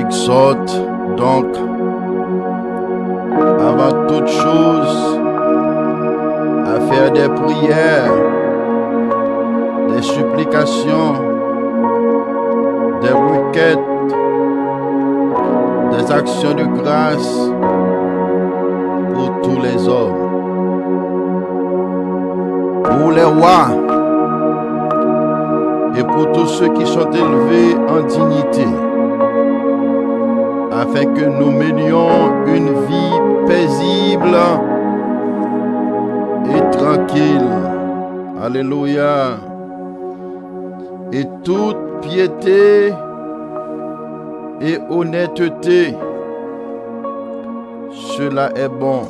J'exhorte donc, avant toute chose, à faire des prières, des supplications, des requêtes, des actions de grâce pour tous les hommes, pour les rois et pour tous ceux qui sont élevés en dignité, afin que nous menions une vie paisible et tranquille. Alléluia. Et toute piété et honnêteté, cela est bon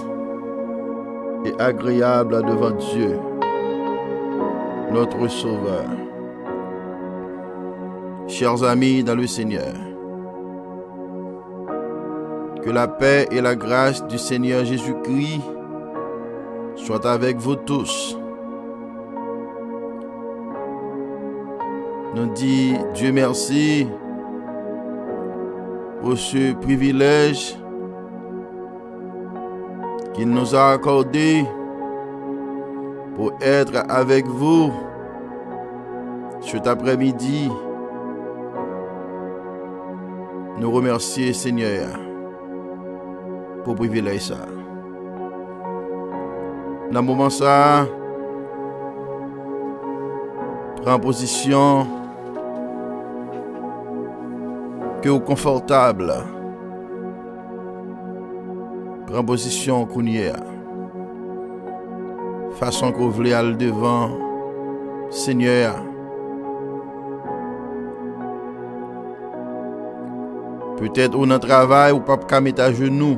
et agréable devant Dieu, notre Sauveur. Chers amis dans le Seigneur, que la paix et la grâce du Seigneur Jésus-Christ soient avec vous tous. Nous disons Dieu merci pour ce privilège qu'il nous a accordé pour être avec vous cet après-midi. Nous remercions Seigneur pour le privilège ça. Dans le moment ça, prends position que vous confortable. Prends position qu'on y est. Façon que vous voulez aller devant Seigneur. Peut-être ou dans le travail ou pas qu'à mettre à genoux.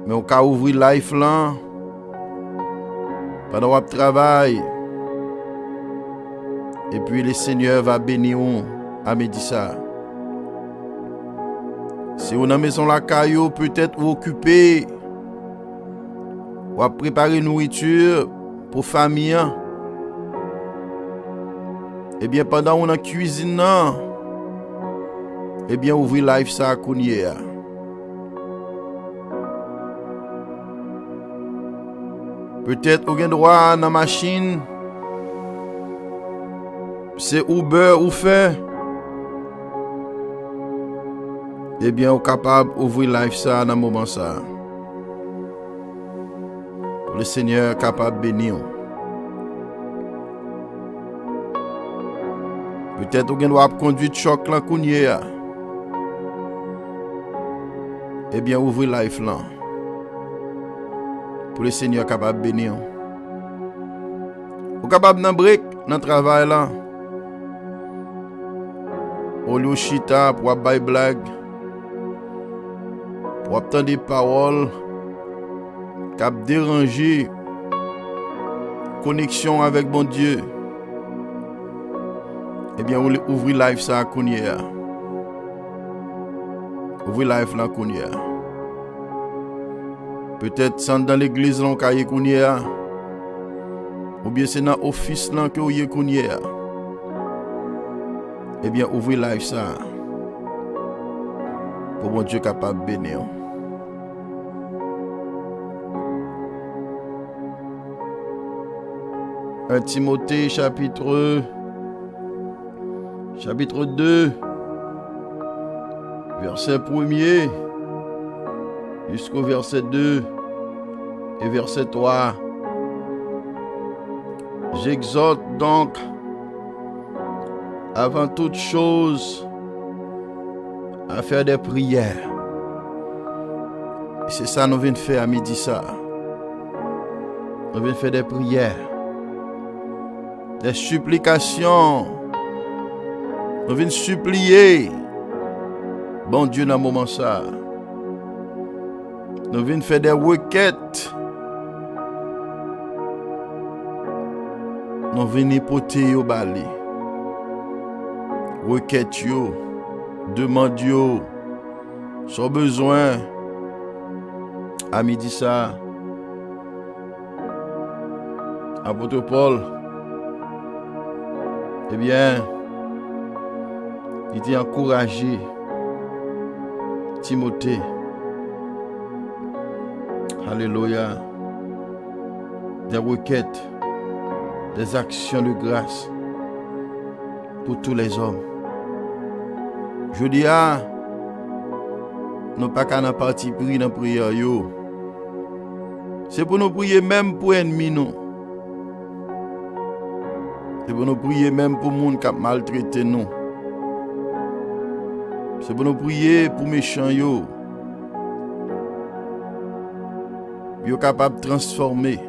Mais au cas ouvrir life là, pendant votre travail, et puis le Seigneur va bénir à midi ça. Si vous dans la maison la caillou, peut-être vous occupé, ou à préparer nourriture pour famille. Eh bien pendant on en cuisine, eh bien ouvrir live ça à Kounier. Peut-être vous avez droit dans la machine. C'est Uber ou fait. Eh bien, vous êtes capable d'ouvrir live ça dans le moment ça. Le Seigneur est capable de bénir. Peut-être vous avez droit conduire choc là Kounier. Eh bien, ouvrez live là. Pour le Seigneur capable de bénir. Vous capable de break dans le travail là. Au lieu chita pour bailler blague. Pour obtenir des paroles qui déranger connexion avec bon Dieu. Eh bien, ouvrez live ça à Kounia. Ouvrez live là Kounia. Peut-être c'est dans l'église là qu'on Kounia. Ou bien c'est dans l'office là que vous y Kounia. Eh bien, ouvrez live ça. Pour mon Dieu capable de bénir. 1 Timothée chapitre 2, verset 1er jusqu'au verset 2 et verset 3. J'exhorte donc avant toute chose à faire des prières. C'est ça que nous venons de faire à midi ça. Nous venons de faire des prières, des supplications. Nous venons supplier bon Dieu dans le moment ça. Nous venons faire des requêtes. Nous venons porter au balai. Requêtes yo, demande yo, sans besoin. À midi ça. Apôtre Paul, eh bien, Il dit encourager Timothée. Alléluia. Des requêtes, des actions de grâce pour tous les hommes. Je dis nous pas qu'à parti pris dans prière yo. C'est pour nous prier même pour ennemis nous. C'est pour nous prier même pour monde qui a maltraité nous. C'est pour nous prier pour méchants yo. Yo capable de transformer.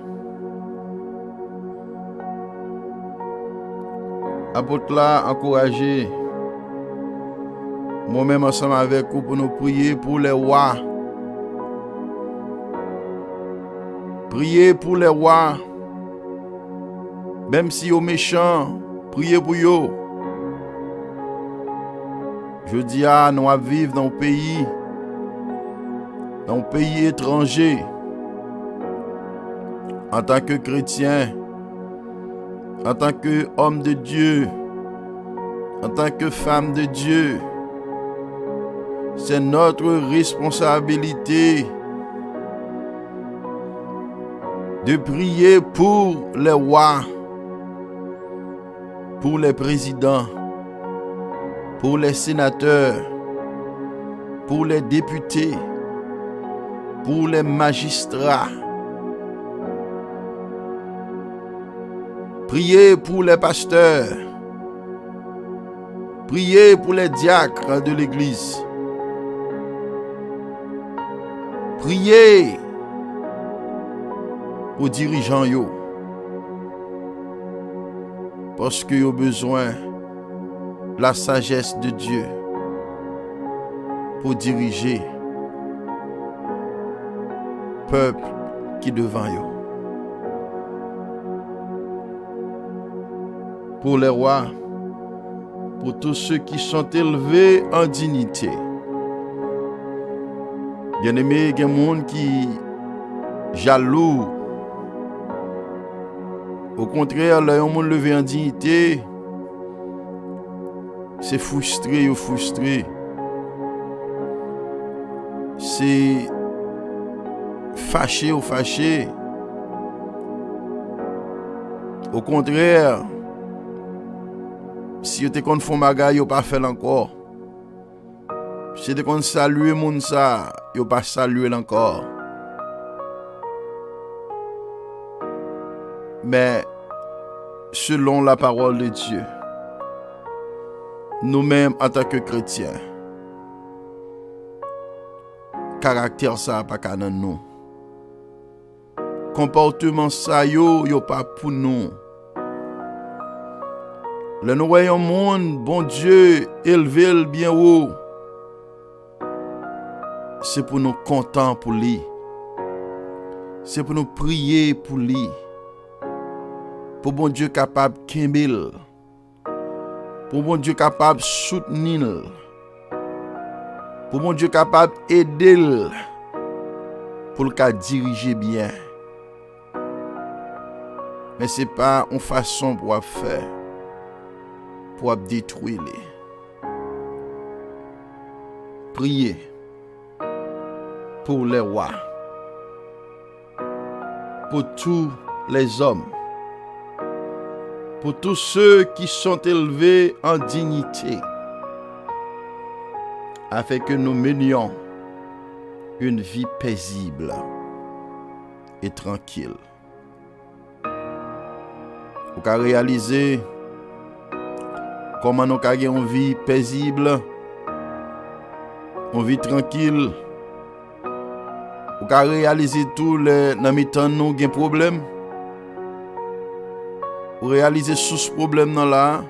Apôtre là encourager moi-même ensemble avec vous pour nous prier pour les rois. Priez pour les rois. Même si vous méchants, priez pour eux. Je dis nous vivons dans un pays étranger. En tant que chrétien, en tant qu'homme de Dieu, en tant que femme de Dieu, c'est notre responsabilité de prier pour les rois, pour les présidents, pour les sénateurs, pour les députés, pour les magistrats. Priez pour les pasteurs. Priez pour les diacres de l'église. Priez pour dirigeants yo. Parce qu'ils ont besoin de la sagesse de Dieu pour diriger le peuple qui est devant eux. Pour les rois, pour tous ceux qui sont élevés en dignité. Bien-aimé, il y a des gens qui jaloux. Au contraire, les gens levé en dignité, c'est frustré ou frustré. C'est fâché ou fâché. Au contraire, si vous te font bagay, vous pas fait encore. Si vous te saluer moun ça, vous pas saluer encore. Mais selon la parole de Dieu, nous-mêmes en tant que chrétiens, caractère ça pas qu'à nous. Comportement ça yo pas pour nous. Le nous voyons monde, bon Dieu, élevé bien haut. C'est pour nous contents pour lui. C'est pour nous prier pour lui. Pour bon Dieu capable de kembil. Pour bon Dieu capable de soutenir. Pour bon Dieu capable d'aider. Pour le cas diriger bien. Mais ce n'est pas une façon pour faire. Pour détruire les. Priez pour les rois, pour tous les hommes, pour tous ceux qui sont élevés en dignité, afin que nous menions une vie paisible et tranquille. Vous pouvez réaliser comment nous avons une vie paisible, une vie tranquille. Vous pouvez réaliser tout les dans mi-temps nous avons problème. Vous réalisez sous ce problème là.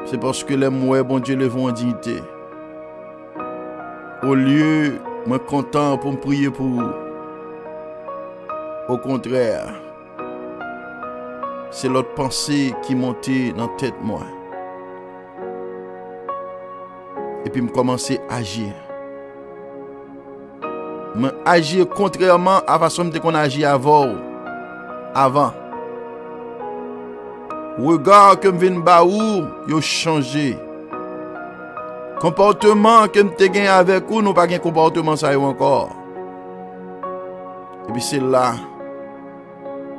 C'est parce que les mots bon Dieu les vont en dignité. Au lieu de me content pour me prier pour vous. Au contraire, c'est l'autre pensée qui montait dans la tête moi. Et puis me commencer à agir. Me agir contrairement à la façon dont on agit avant. regard que m'vin ba ou, yo changé. Comportement que m'te gen avec ou, nous pas gen comportement ça yo encore. Et puis c'est là,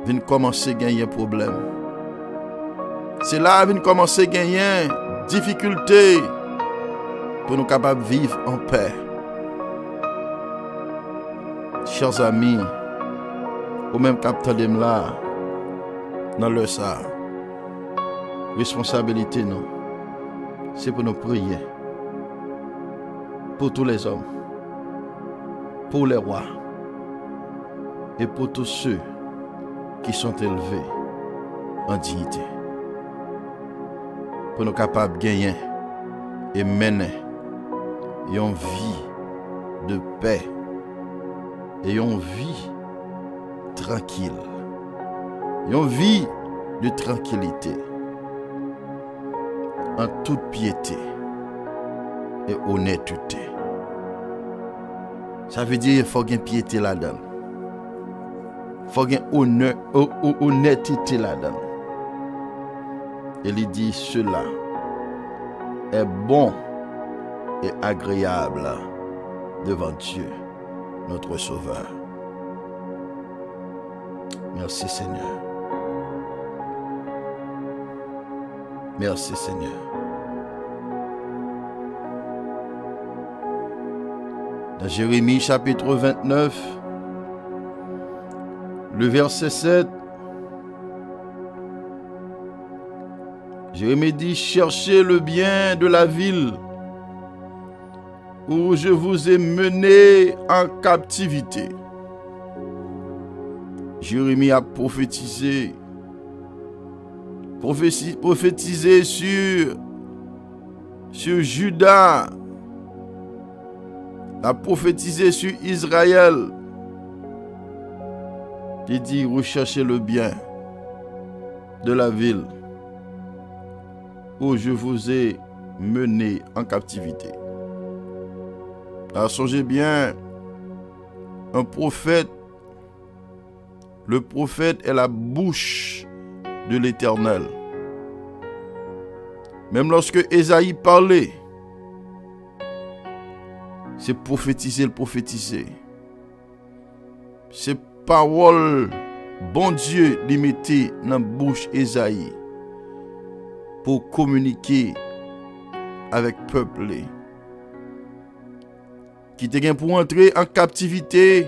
vin commencer gagner problème. C'est là vin commencer gagner difficulté pour nous capables de vivre en paix. Chers amis, ou même capteur de là, dans le ça, responsabilité nous, c'est pour nous prier pour tous les hommes, pour les rois et pour tous ceux qui sont élevés en dignité. Pour nous capables de gagner et mener une vie de paix et une vie tranquille. Une vie de tranquillité en toute piété et honnêteté. Ça veut dire qu'il faut qu'il y ait piété là-dedans. Il faut qu'il y ait honnêteté là-dedans. Et il dit cela est bon et agréable devant Dieu, notre Sauveur. Merci Seigneur. Merci Seigneur. Dans Jérémie chapitre 29, le verset 7, Jérémie dit, cherchez le bien de la ville où je vous ai mené en captivité. Jérémie a prophétisé sur Juda, a prophétisé sur Israël. Il dit, recherchez le bien de la ville où je vous ai mené en captivité. Alors, songez bien, un prophète, le prophète est la bouche de l'Éternel. Même lorsque Ésaïe parlait, c'est prophétiser, le prophétiser. C'est parole, bon Dieu, lui mettait dans la bouche Ésaïe pour communiquer avec le peuple qui était pour entrer en captivité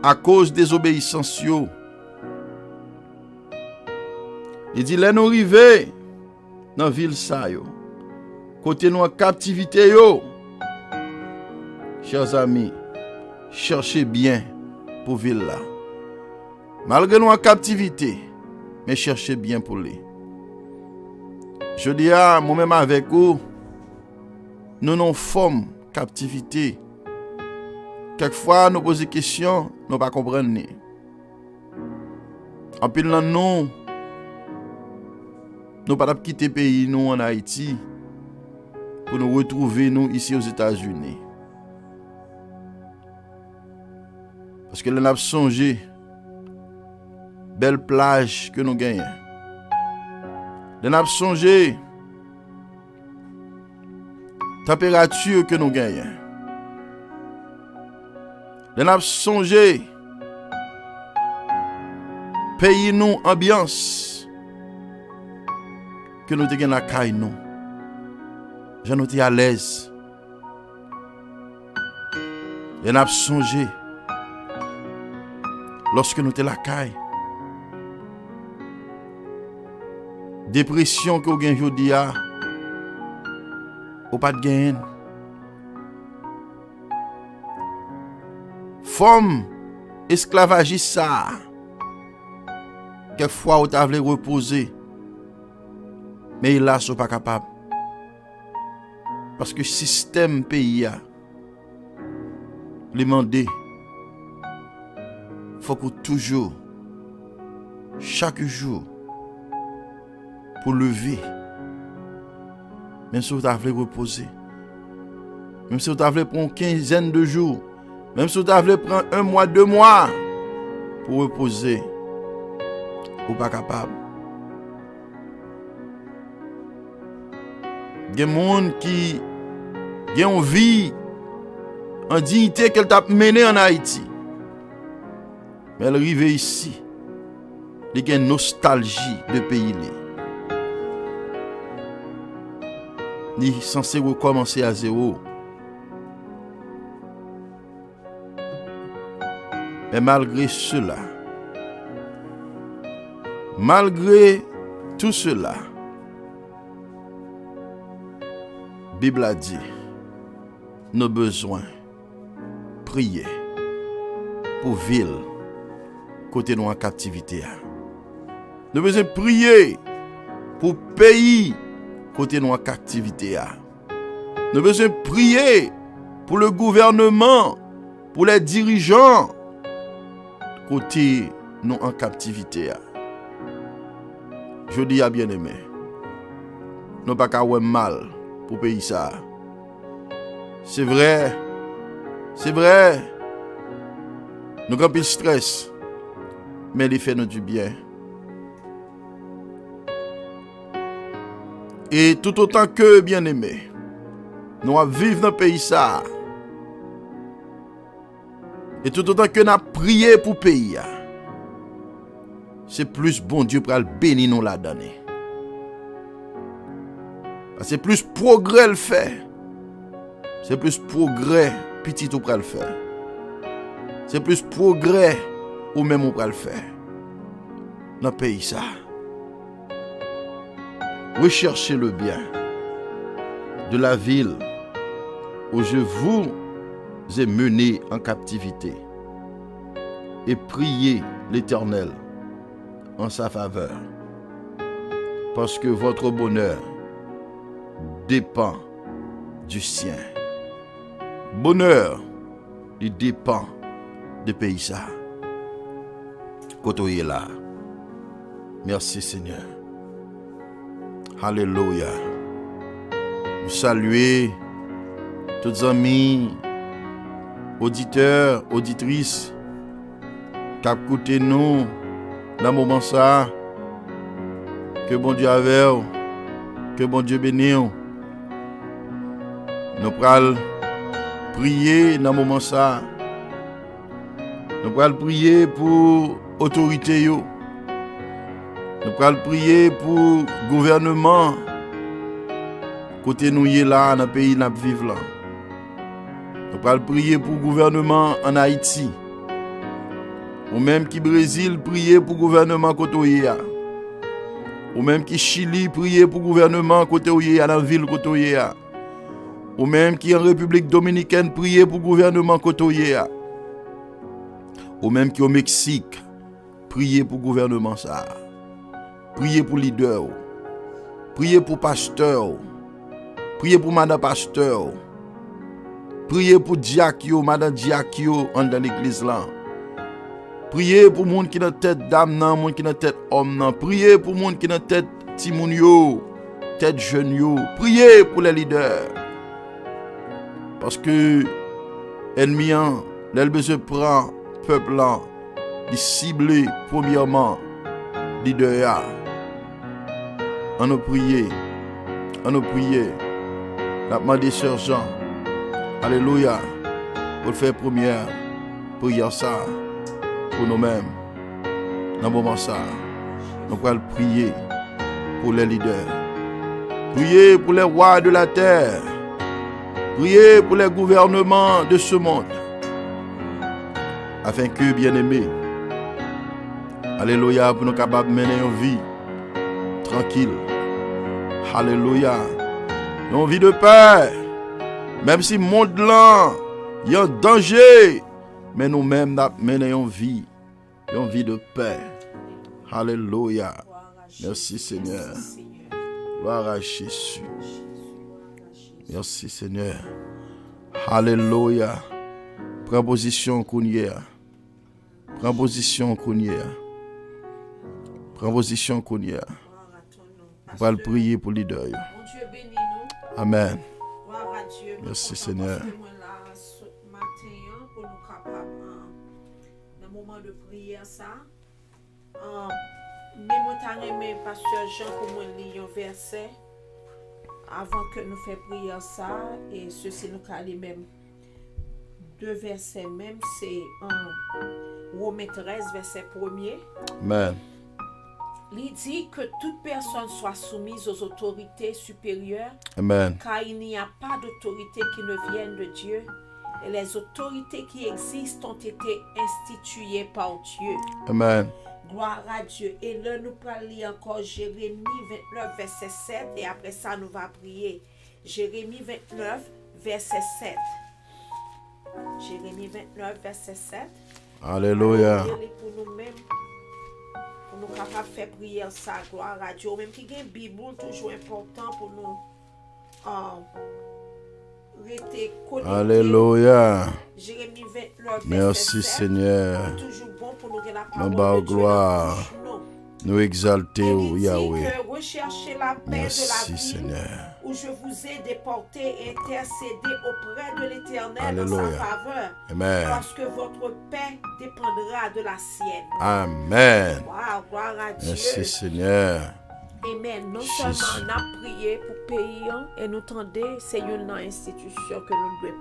à cause des obéissances. Il dit, là nous arrivons dans la ville ça yo. Côté nous en captivité yo. Chers amis, cherchez bien pour la ville là. Malgré nous en captivité, mais cherchez bien pour les. Je dis à moi-même avec vous, nous non forme captivité. Quelquefois, nous posons des questions, nous ne pas comprendre. En pile nous ne pas quitter le pays nous en Haïti pour nous retrouver nous ici aux États-Unis. Parce que nous avons songé belle plage que nous gagnons. Nous avons songé température que nous gagnons. Nous avons songé pays nous ambiance que nous avons la caille nous. Je nous dis à l'aise. Nous avons songé lorsque nous sommes la caille. Dépression que vous avez aujourd'hui, ou pas de gain. Femme esclavagiste ça. Quelquefois vous avez reposer. Mais il là sont pas capable. Parce que le système pays a demandé faut que toujours chaque jour pour lever, même si vous avez reposer, même si vous avez prendre une quinzaine de jours, même si vous avez prendre 1 mois, 2 mois pour reposer, vous pas capable. Gen moun qui gen une vie en dignité qu'elle t'a mené en Haïti. Mais elle arrive ici. Il y a une nostalgie de pays. Il est censé recommencer à zéro. Mais malgré cela, malgré tout cela, la Bible a dit, nos besoins, prier pour ville, côté nous en captivité. Nous besoin prier pour pays, côté nous en captivité. Nous besoin prier pour le gouvernement, pour les dirigeants, côté nous en captivité. Je dis à bien-aimé, nous pas qu'à mal pour pays ça. C'est vrai, nous avons plus de stress, mais il fait nous du bien. Et tout autant que bien-aimé, nous vivons dans le pays ça. Et tout autant que nous avons prié pour le pays, c'est plus bon Dieu pour le bénir nous la donner. C'est plus progrès le fait. C'est plus progrès petit ou pour le faire. C'est plus progrès ou même ou pour le faire. Dans le pays ça. Recherchez le bien de la ville où je vous ai mené en captivité et priez l'Éternel en sa faveur, parce que votre bonheur dépend du sien. Bonheur, il dépend du pays ça. Côté là. Merci Seigneur. Alléluia. Nous saluons tous les amis, auditeurs, auditrices qui écoutent nous dans le moment ça. Que bon Dieu avec vous, que bon Dieu bénisse. Nous allons prier dans le moment ça. Nous allons prier pour l'autorité. Nous allons prier pour le gouvernement. Côté nous y là dans le pays où nous vivons là. Nous allons prier pour le gouvernement en Haïti. Ou même qui Brésil prier pour le gouvernement côté où y a. Ou même qui Chili prier pour le gouvernement côté où y a dans la ville côté où y a. Ou même qui en République Dominicaine prier pour le gouvernement côté où y a. Ou même qui au Mexique prier pour le gouvernement ça. Priez pour leader. Priez pour pasteur. Priez pour madame pasteur. Priez pour diakio, madame diakio dans l'église là. Priez pour monde qui dans tête dame nan, monde qui dans tête homme nan. Priez pour monde qui dans tête timoun yo, tête jeune yo. Priez pour les leaders. Parce que ennemi an, l'elbe se prend peuple là, il cible premièrement leader ya. On nous prier. On nous prier. On a demandé Sœur Jean. Alléluia. Pour faire première prière ça. Pour nous-mêmes. Dans le moment ça. Nous allons prier pour les leaders. Prier pour les rois de la terre. Prier pour les gouvernements de ce monde. Afin que, bien-aimés, alléluia, pour nous capables de mener une vie tranquille. Alléluia. Une vie de paix. Même si le monde là, il y a un danger. Mais nous-mêmes, nous menons une vie de paix. Alléluia. Merci Seigneur. Gloire à Jésus. Merci Seigneur. Alléluia. Prends position Kounia. Prends position Kounia. Prends position Kounia. On va le prier pour les leaders. Amen. Merci Seigneur. Dans le moment de prière ça, mais moi t'as aimé pasteur Jean pour moi lire un verset avant que nous fassions prier ça, et ceci nous calme même 2 versets même, c'est Romains 13, verset 1er. Amen. Il dit que toute personne soit soumise aux autorités supérieures, Amen. car il n'y a pas d'autorité qui ne vienne de Dieu. Et les autorités qui existent ont été instituées par Dieu. Amen. Gloire à Dieu. Et là, nous parlons encore Jérémie 29, verset 7. Et après ça, nous allons prier. Jérémie 29, verset 7. Jérémie 29, verset 7. Alléluia. Pour nous-mêmes, pour nous capables de faire prier ça. Gloire à Dieu. Même qui a une Bible, toujours important pour nous. Alléluia. Jérémie 29, merci verset 7. Seigneur. Toujours bon pour nous que la Nous parole de Dieu gloire. nous Nous exalter au dit Yahweh. que recherchez la paix de Merci la vie Seigneur. où je vous ai déporté et intercédé auprès de l'Éternel dans Alléluia. sa faveur. Amen. Parce que votre paix dépendra de la sienne. Amen. Wow, gloire à Dieu. Merci Seigneur. Amen. Non Jésus. seulement on a prié pour le pays et nous tendez, c'est une institution que nous devons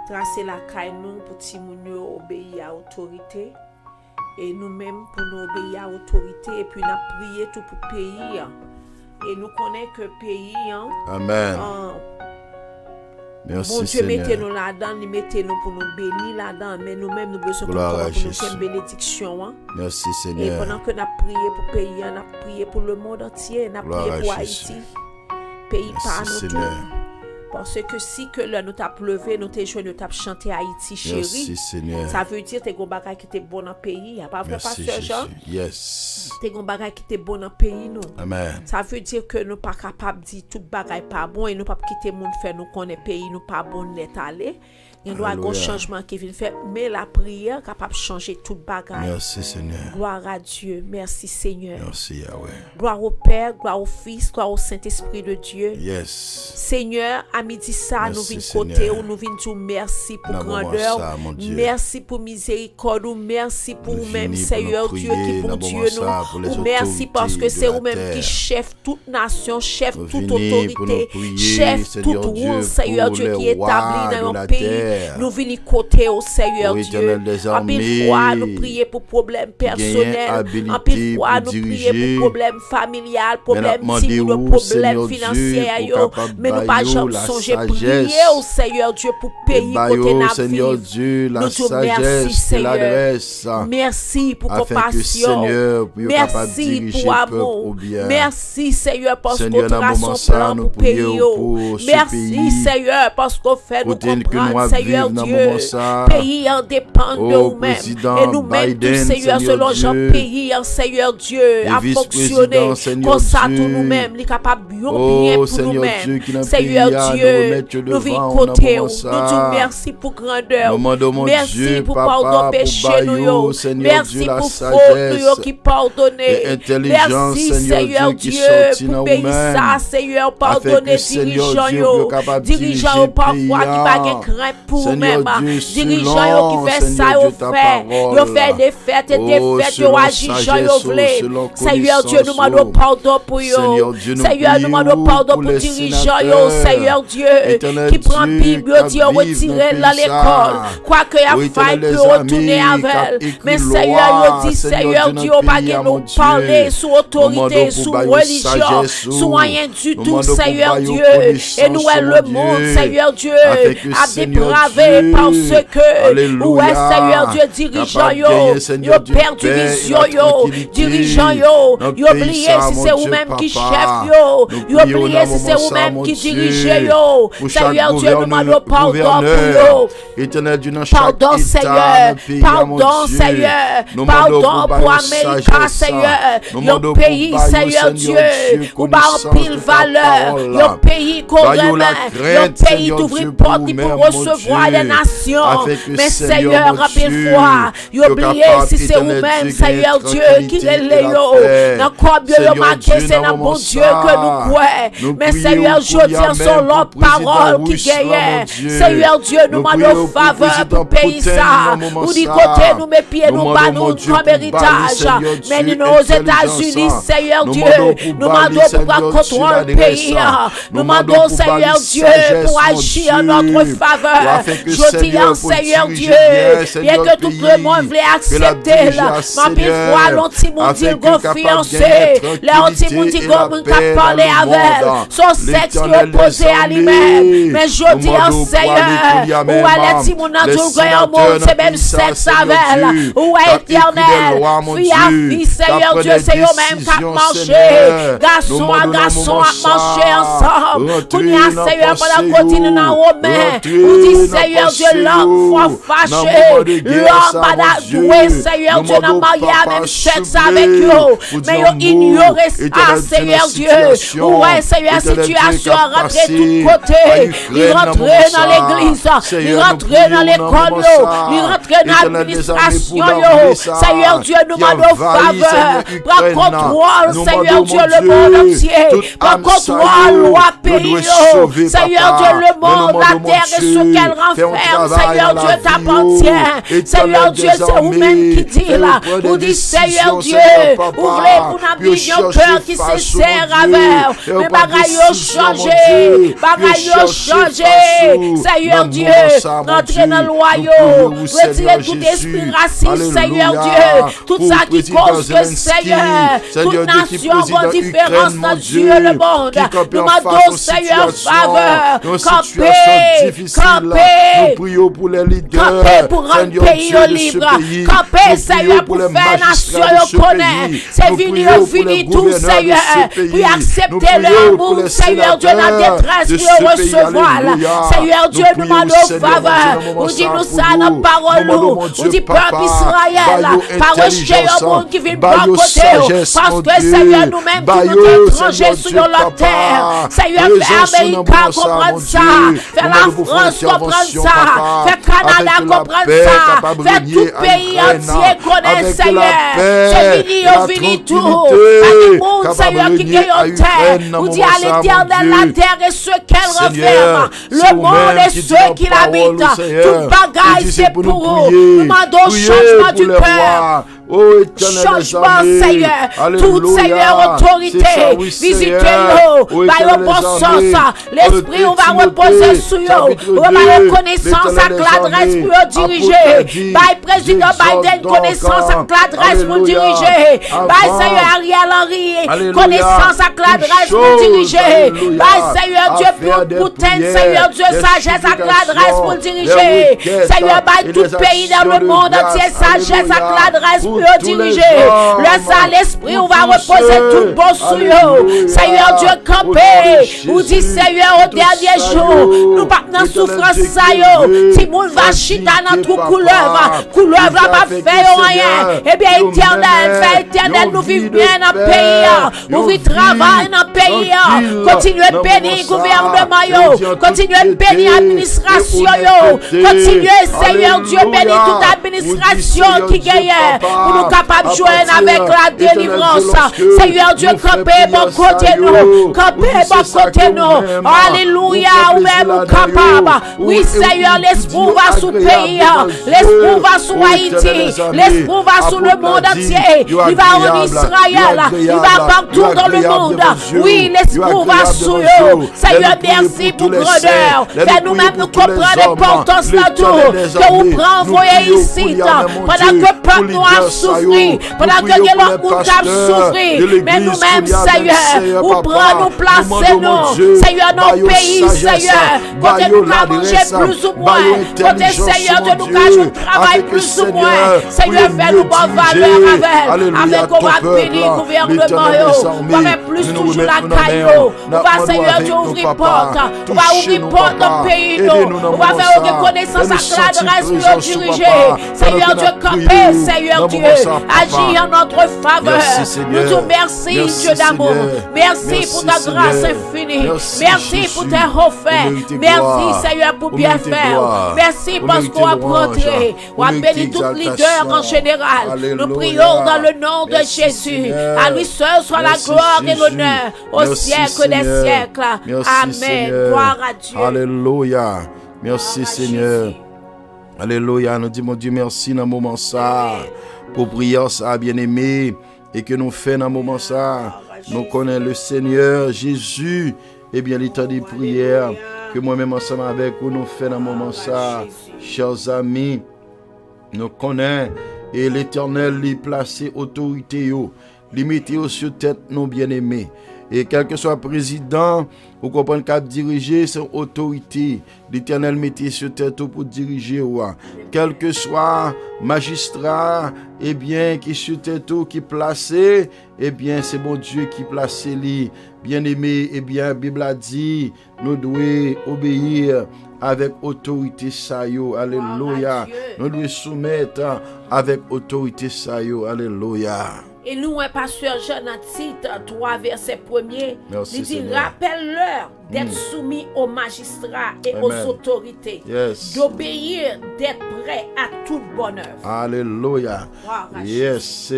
tracer la caille nous pour nous obéir à l'autorité. Et nous-mêmes pour nous obéir à l'autorité. Et puis nous avons prié tout pour le pays. Et nous connaissons que le pays, Amen. Merci bon Dieu, Seigneur. mettez-nous là-dedans, mettez-nous pour nous bénir là-dedans. Mais nous-mêmes, nous besoin Gloire à pour nous Jésus. faire une bénédiction. Merci Et Seigneur. pendant que nous avons prié pour le pays, nous avons prié pour le monde entier, nous avons Gloire prié à pour Jésus. Haïti. Pays par Merci nous Seigneur. tout. Parce que si que là nous t'a levé, nous t'ai joué, nous t'a chanté Haïti chérie. Merci Seigneur. Ça veut dire que t'es un bagage qui était bon dans le pays. Y a pas vrai, Merci pasteur Jean? Jésus. Yes. T'es un bagage qui était bon dans le pays, non? Amen. Ça veut dire que nous pas capable de dire tout bagage pas bon et nous pas quitter monde faire nous connaît pays nous pas bon net aller. Il doit y avoir un Alléluia. changement qui vient faire mais la prière capable de changer tout bagage. Merci Seigneur. Gloire à Dieu. Merci Seigneur. Merci Yahweh. Gloire au Père, gloire au Fils, gloire au Saint-Esprit de Dieu. Yes. Seigneur, à midi ça, Merci, nous venons Seigneur. côté où nous venons dire merci pour N'a pas grandeur, ça, mon Dieu. merci pour miséricorde, ou merci pour Nous vous-même, venons Seigneur pour nous Dieu, qui prier, pour n'a Dieu pas ça pour nous, les ou merci parce que autorités c'est de la vous-même qui terre. chef toute nation, chef Nous toute venons pour nous autorité, prier, chef Seigneur tout Dieu, rôle, Seigneur pour Dieu, les qui est rois établi de dans la un pays. terre. Nous venons côté au Seigneur Ô Dieu. Éternel des En pile armées, fois, nous prions pour problèmes personnels. habilité En pile fois, pour nous diriger. prions pour problèmes familiales, problèmes demandé de où, problèmes Seigneur financiers. Dieu, yo. pour capable Mais nous pas bailler jamais la songer sagesse. prier au Seigneur Dieu pour pays côté n'a Seigneur vivre. Dieu, la Nous disons merci, sagesse et Seigneur. l'adresse. Merci pour Afin que compassion. Seigneur, pour capable Merci diriger pour le peuple au amour. bien. Merci Seigneur parce Seigneur, qu'on dans trace le moment son ça, plan nous pour pays. prions pour ce Merci pays. Seigneur parce qu'on fait nous Côté que nous comprendre, avons Seigneur vivre dans le Dieu. moment ça. Pays en dépend de Au nous-mêmes. président Et nous-mêmes, tout Biden, Seigneur, Seigneur selon Jean Dieu. pays en Seigneur Dieu, à vice-président, fonctionner Seigneur comme ça Dieu. tout nous-mêmes, les capables bien Oh, pour Seigneur Dieu, nous-mêmes. qui n'a Seigneur pays à nous Dieu, remettre nous devant, vivons on a côté, moment nous ça. disons merci pour grandeur. Nous demandons, mon Merci Dieu, pour papa, pardon pour péché nous. baillot, Seigneur Merci Dieu, la pour faute sagesse nous qui pardonner. et intelligence, Merci Seigneur Dieu, qui Dieu sortit pour dans payer nous-mêmes. ça, Seigneur, Afin pardonner que, Seigneur dirigeants Dieu, yo. soit capable de Dirigeants diriger yo le parfois pays, qui pas crainte pour Seigneur même. Dieu, Dirigeants yo qui fait selon, ça Seigneur yo Dieu, ta fait. Yo parole. fait des fêtes et des Oh, fêtes yo selon agit Jean yo sagesse, voulé. selon Seigneur Dieu, nous connaissance, demandons pardon pour yo. Seigneur Dieu, nous Seigneur, nous prions demandons pardon pour pour les dirigeants yo. sénateurs. Seigneur Dieu, Éternel qui prend Dieu, Bible, qui Dieu vivent retirer dans dans le pays l'école. ça. Quoi que y a Oui, faille éternel peut des retourner amis, avec. qui a Mais écrit Seigneur, loi, yo dit Seigneur Seigneur Dieu, Dieu, dans le pas pays, que mon nous Dieu. parler sous autorité, Demandons sous pour bailler religion, sagesse, sous rien du tout, demandons pour Seigneur bailler Dieu. connaissance, Et nous, est le mon monde, Dieu. Seigneur Dieu, Afin que, a Seigneur dépravé Dieu, parce que, Alléluia, ouais, Seigneur Dieu, dirigeant capable de yo, gagner, Seigneur yo Dieu, perdu paix et vision la yo, tranquillité dirigeant yo, dans le yo pays oublié ça, si mon c'est Dieu, vous-même qui papa. chef yo, Nous yo prions oublié dans si le c'est moment vous-même ça, qui mon dirigez Dieu, yo, pour chaque Seigneur Dieu, nous demandons pardon pour yo. Éternel Dieu, dans chaque Pardon État, Seigneur, dans le pays, mon pardon Dieu. Seigneur, Nous pardon demandons pour bailler Amérique sagesse, Seigneur, nous le demandons pays pour bailler, Seigneur Dieu, ou pas en connaissance pile de ta valeur, parole. le pays qu'on Baillons la remet, crainte, le pays Seigneur d'ouvrir Dieu, porte pour pour nous-mêmes, recevoir foi des nations. afin que, Mais Seigneur, Seigneur, mon rappelle Dieu, fois, yo oubliez capable, si c'est éternel vous-même, Dieu, Seigneur gagner Dieu, qui tranquillité les et la yo. paix. Dans quoi Dieu Seigneur le marqué, Dieu, c'est dans dans mon bon Dieu ça, que nous croyons. nous Mais prions Seigneur, pour je tiens Yamel, sur pour l'autre président parole qui Russland, mon gagne. Dieu. Seigneur Dieu, nous Nous prions demandons pour faveur président pour pays Poutine ça. dans le moment Ou du ça. côté, nous mes pieds, Nous nous demandons, bas mon nous Dieu, comme pour Bali, héritage. Seigneur Mais Dieu, nous aux intelligence, États-Unis, ça. Seigneur Nous Dieu, demandons pour nous Bali, demandons pour Seigneur contrôler Dieu, le l'adresse, pays. ça. Nous Nous demandons demandons, pour Seigneur Bali, Dieu, sagesse, pour mon agir en Dieu. notre Pour faveur. afin que, Je dis, Seigneur, pour Seigneur diriger Dieu, bien, bien Seigneur, que tout le monde voulait accepter là. Ma pile fois, l'anti-monde dit confiancé. L'anti-monde dit qu'on parler avec. Son sexe qui est opposé à lui-même. Mais je dis, Seigneur, où est l'anti-monde dans tout le monde, c'est même sexe avec elle. Où est éternel? Fille à fille, Seigneur Dieu, c'est eux-mêmes qui ont marché. Garçon à garçon à marcher ensemble. Qu'on y a, Seigneur, pendant qu'on continue dans Romain. Où dit, Seigneur Dieu, l'homme faut fâcher. L'homme pas doué, Seigneur Dieu, n'a marié à même sexe avec eux. Mais ils ignorent ça, Seigneur Dieu. Ouais, Seigneur, situation a rentré de tous côtés. Ils rentrent dans l'église. Ils rentrent dans l'école. Ils rentrent dans l'administration. Seigneur Dieu, nous demandons faveur. Prends contrôle, Seigneur Dieu, le monde entier. Prends contrôle, loi pays. Seigneur Dieu, le monde, la terre et ce qu'elle renferme. Seigneur Dieu, t'appartient. Seigneur Dieu, c'est vous-même qui dit là. Vous dites, Seigneur Dieu, ouvrez pour nous un cœur qui se sert avec. Mais bagaille ont changé. Bagaille ont changé. Seigneur Dieu, entrez dans le royaume. Retirez tout esprit raciste, Seigneur Dieu. Tout ça qui cause que, Seigneur, toute nation a différence dans Dieu le monde. Nous demandons, Seigneur, faveur. Campez, campez. Nous prions pour les leaders. Campez pour rendre pays au libre. Campez, Seigneur, pour faire nation connaître. C'est fini tout, Seigneur. Puis accepter leur amour, Seigneur Dieu, la détresse pour recevoir. Seigneur Dieu, nous demandons faveur. Vous dites nous ça dans la parole. Vous dites peuple Israël, par rejeter au monde qui vient de bon côté. Parce que, Seigneur, nous-mêmes qui nous étrangers sur leur terre. Seigneur, fais Amérique comprendre ça. Fais la France comprendre ça. Fais Canada comprendre ça. Fais tout pays entier connaître, Seigneur. C'est fini tout. Pas du monde, Seigneur, qui gagne en terre. Vous dites à l'éternel, la terre et ceux qu'elle renferme. Le monde et ceux qui l'habitent. Tout bagaille, c'est pour eux. Nous demandons changement du cœur. Oh, changement, Seigneur. Toute, Seigneur, autorité. Visitez-nous. Par le bon sens. L'esprit, on va reposer sur eux. On va reconnaissance à l'adresse pour diriger. Par le président Biden, connaissance à l'adresse pour diriger. Par Seigneur Ariel Henry, connaissance à l'adresse pour diriger. Par Seigneur Dieu, Poutine, Seigneur Dieu, sagesse à l'adresse pour diriger. Seigneur, par tout pays dans le monde entier, sagesse à l'adresse pour diriger. Laisse à l'esprit, on va reposer tout bon sur eux. Seigneur Dieu, camper. Vous dites, Seigneur, au dernier jour, nous pas dans souffrance, ça yo. Si moun va chita dans tout couleuvre là pas fait rien. Eh bien, éternel, fait éternel, nous vivons bien dans le pays. Ouvrir travail dans le pays. Continuez de bénir le gouvernement. Continuez de bénir l'administration. Continuez, Seigneur Dieu, bénir toute administration qui gagne. Pour nous capables de joindre avec la délivrance. Seigneur Dieu, campez bon côté nous. Campez bon côté nous. Alléluia, ou même capable. Oui, Seigneur, l'esprit va sous le pays. L'esprit va sous Haïti. L'esprit va sous le monde entier. Il va en Israël. Il va partout dans le monde. Oui, l'esprit va sous eux. Seigneur, merci pour grandeur. Fais nous-mêmes nous comprendre l'importance de tout. Que vous prenez ici. Pendant que le peuple nous a souffert. Pendant que l'autre monde a souffert. Mais nous-mêmes, Seigneur, vous prenez nous placer nous. Seigneur, nos pays, Seigneur. Côté nous avons mangé plus ou moins. Côté, Seigneur, de nous avons travaillé plus ou moins. Seigneur, fais-nous bonne valeur avec on va bénir le gouvernement. On va faire plus toujours la caillou. On va, Seigneur Dieu, ouvrir porte. On va ouvrir porte dans le pays. On va faire une reconnaissance à l'adresse pour diriger. Seigneur Dieu, camper, Seigneur Dieu. ça, papa. Agis en notre faveur. Merci, Seigneur. Nous disons merci, Merci, Dieu d'amour. Seigneur. Merci Merci, pour ta Seigneur. grâce infinie. Merci, Merci Jésus. pour tes refaits. Vous méritez Merci, gloire. Seigneur, pour Vous bien méritez faire. gloire. Merci Vous parce méritez qu'on a louange. rentré. On Vous a méritez béni tout leader exaltation. en général. Alléluia. Nous prions dans le nom de Merci, Jésus. Seigneur. À lui seul soit la Merci, gloire et Jésus. l'honneur au Merci, siècle des Seigneur. siècles. Merci, Amen. Seigneur. Gloire à Dieu. Alléluia. Merci, Gloire à Seigneur. Jésus. Alléluia. Nous disons, mon Dieu, merci dans le moment ça. Amen. Pour prier ça, bien-aimé. Et que nous faisons dans le moment ça. Nous connaissons le Seigneur Jésus. Et bien, l'état des prières. Que moi-même ensemble avec vous, nous faisons dans le moment ça. Chers amis, nous connaissons. Et l'Éternel lui placé autorité, yo. Lui mettez sur tête, nos bien-aimés. Et quel que soit le président, vous comprenez qu'à diriger, c'est autorité. L'Éternel mettez sur tête pour diriger. Ouais. Quel que soit magistrat, eh bien, qui sur tête, qui placé, eh bien, c'est bon Dieu qui place lui. Bien-aimé, eh bien, la Bible a dit, nous devons obéir avec autorité ça yo. Alléluia. Nous devons soumettre avec autorité ça yo. Alléluia. Et nous, un pasteur Jean à titre 3, verset 1er, Merci, il dit, Seigneur. rappelle-leur d'être soumis aux magistrats et Amen. aux autorités, Yes. d'obéir, d'être prêt à toute bonne œuvre. Alléluia. Gloire à Yes,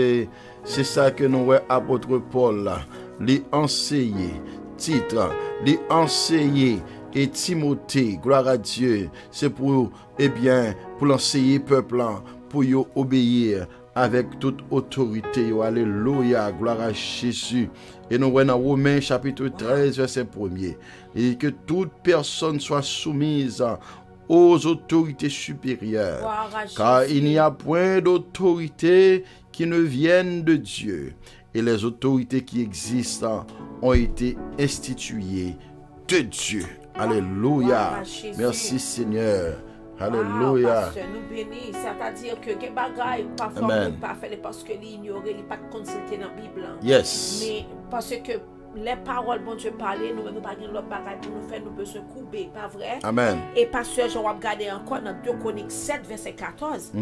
c'est ça que nous voyons apôtre Paul là. Les enseigner, titre, les enseigner et Timothée, gloire à Dieu, c'est pour, eh bien, pour l'enseigner peuple là, pour y obéir avec toute autorité. Alléluia, gloire à Jésus. Et nous voyons dans Romains chapitre 13, verset 1er, et que toute personne soit soumise aux autorités supérieures, Gloire à Jésus. car il n'y a point d'autorité qui ne vienne de Dieu. Et les autorités qui existent ont été instituées de Dieu. Alléluia. Gloire à Jésus. Merci Seigneur. Ah, Alléluia. pasteur, nous bénis, c'est-à-dire que les bagailles parfois Amen. nous pas fait parce que l'ignorer, il pas consulter dans la Bible. Yes. Mais parce que les paroles bon Dieu parler, nous pas de l'autre bagaille pour nous faire nous besoin couper, pas vrai? Amen. Et pasteur, je vais regarder encore dans 2 Chroniques 7, verset 14.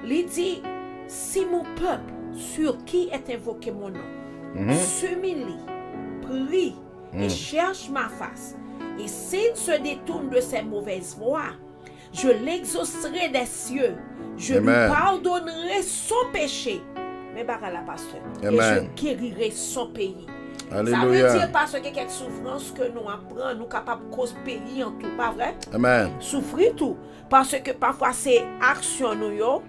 Il dit, si mon peuple sur qui est invoqué mon nom, s'humilie, prie et cherche ma face, et s'il se détourne de ses mauvaises voies, je l'exaucerai des cieux, je Amen. lui pardonnerai son péché. Mais la pasteur, et Amen. je guérirai son pays. Ça veut Alléluia. dire parce que quelques souffrances que nous apprenons, nous capables de cause pays en tout, pas vrai? Amen. Souffrir tout. Parce que parfois c'est action nous yo,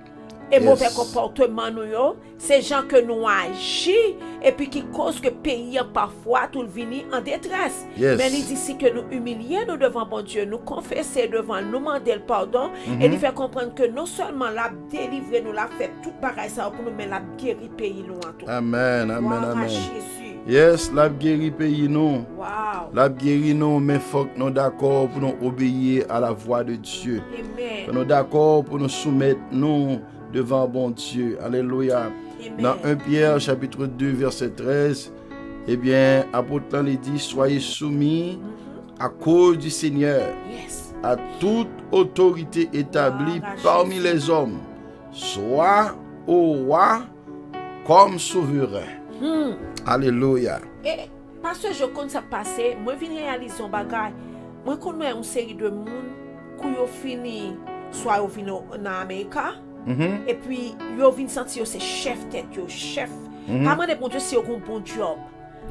et Yes. mauvais comportement nous yo, c'est gens que nous agissons et puis qui cause que pays parfois tout vini en détresse. Yes. Mais il dit ici que nous humilions nous devant bon Dieu, nous confesser devant, nous demander le pardon et nous faire comprendre que non seulement la délivrer nous l'a fait tout pareil ça pour nous, mais la guérir pays nous en tout. Amen. Amen. Gloire à Amen. Jésus. Yes, la guéri pays nous. Wow. La guéri nous, mais faut que nous d'accord pour nous obéir à la voix de Dieu. Amen. Nous d'accord pour nous soumettre nous devant bon Dieu. Alléluia. Amen. Dans 1 Pierre chapitre 2 verset 13, eh bien, apôtre il dit, soyez soumis à cause du Seigneur Yes. à toute autorité établie Gloire à parmi Jésus. les hommes, soit au roi comme souverain. Alléluia. Et parce que je compte ça passer, moi je viens réaliser un bagage. Moi connais une série de monde qui ont fini soit au vino en Amérique et puis yo vinn sentir c'est chef tête yo chef. Pas de bon Dieu si yo un bon job.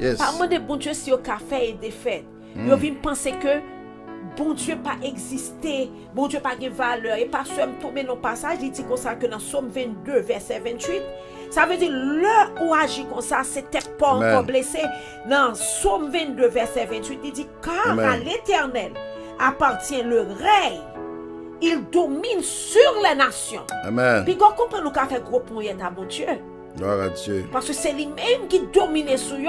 Yes. Pas de bon Dieu si yo café et défaite. Yo vinn penser que bon Dieu pas existé, bon Dieu pas de valeur. Et parce que me tomber dans le passage, il dit comme ça que dans Somme 22 verset 28, ça veut dire le ou agit comme ça, c'était pas Amen. encore blessé. Dans Somme 22 verset 28, il dit car Amen. à l'Éternel appartient le règne. Il domine sur les nations. Amen. Puis quand comprend nous qu'a fait gros point à bon Dieu. Gloire à Dieu. Parce que c'est lui-même qui domine sur eux.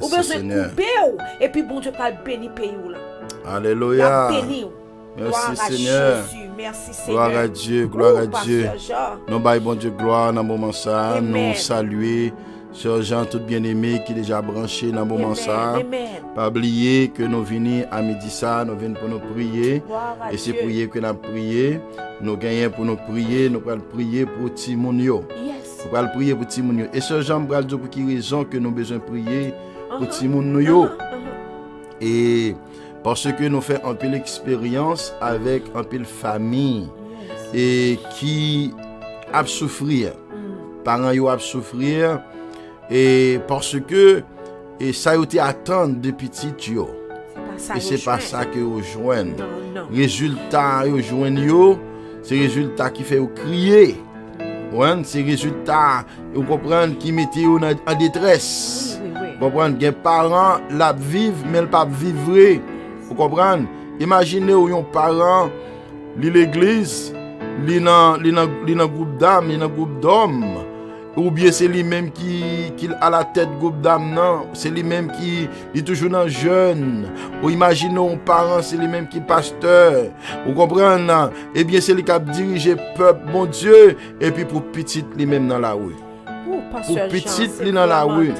Ou Merci, besoin Seigneur. de couper ou. Et puis bon Dieu pas le béni pays ou là. La Alléluia. béni ou. Merci, Gloire à Seigneur. Jésus. Merci Seigneur. Gloire à Dieu, gloire à Oh, Dieu. Pasteur Jean. Nous baillons bon Dieu gloire dans le moment ça. Amen. Nous saluer Sœur Jean tout bien-aimé qui est déjà branché dans le moment ça. Amen. Pas oublier que nous venons à midi ça, nous venons pour nous prier. Gloire à Et c'est Dieu. prier que nous avons prié. Nous gagnons pour nous prier, nous allons prier pour Timonio. Yes. Nous allons prier pour ti moun yo. Et ce Jean va dire pour qui raison que nous besoin prier pour ti moun nou yo. Et parce que nous faisons un peu l'expérience avec un peu de famille et qui a souffrir. Parents yo a souffrir et parce que et ça été attendre de petit yo. Et c'est pas ça que vous joignent. Résultat yo joignent yo, c'est résultat qui fait vous crier. Ouais, c'est résultat vous comprenez qui mettez vous en détresse. Vous comprenez, des parents la vivent mais ils pas vivre. Vous comprenez? Imaginez un parent li l'église, li nan groupe d'âme, li nan groupe d'hommes. Ou bien c'est lui-même qui a la tête groupe d'âme, non. C'est lui-même qui est toujours dans jeune. Ou imaginons un parent, c'est lui-même qui est pasteur. Vous comprenez, non? Eh bien c'est lui qui a dirigé le peuple, mon Dieu. Et puis pour petit, lui-même dans la rue. Pour petit, lui dans la rue.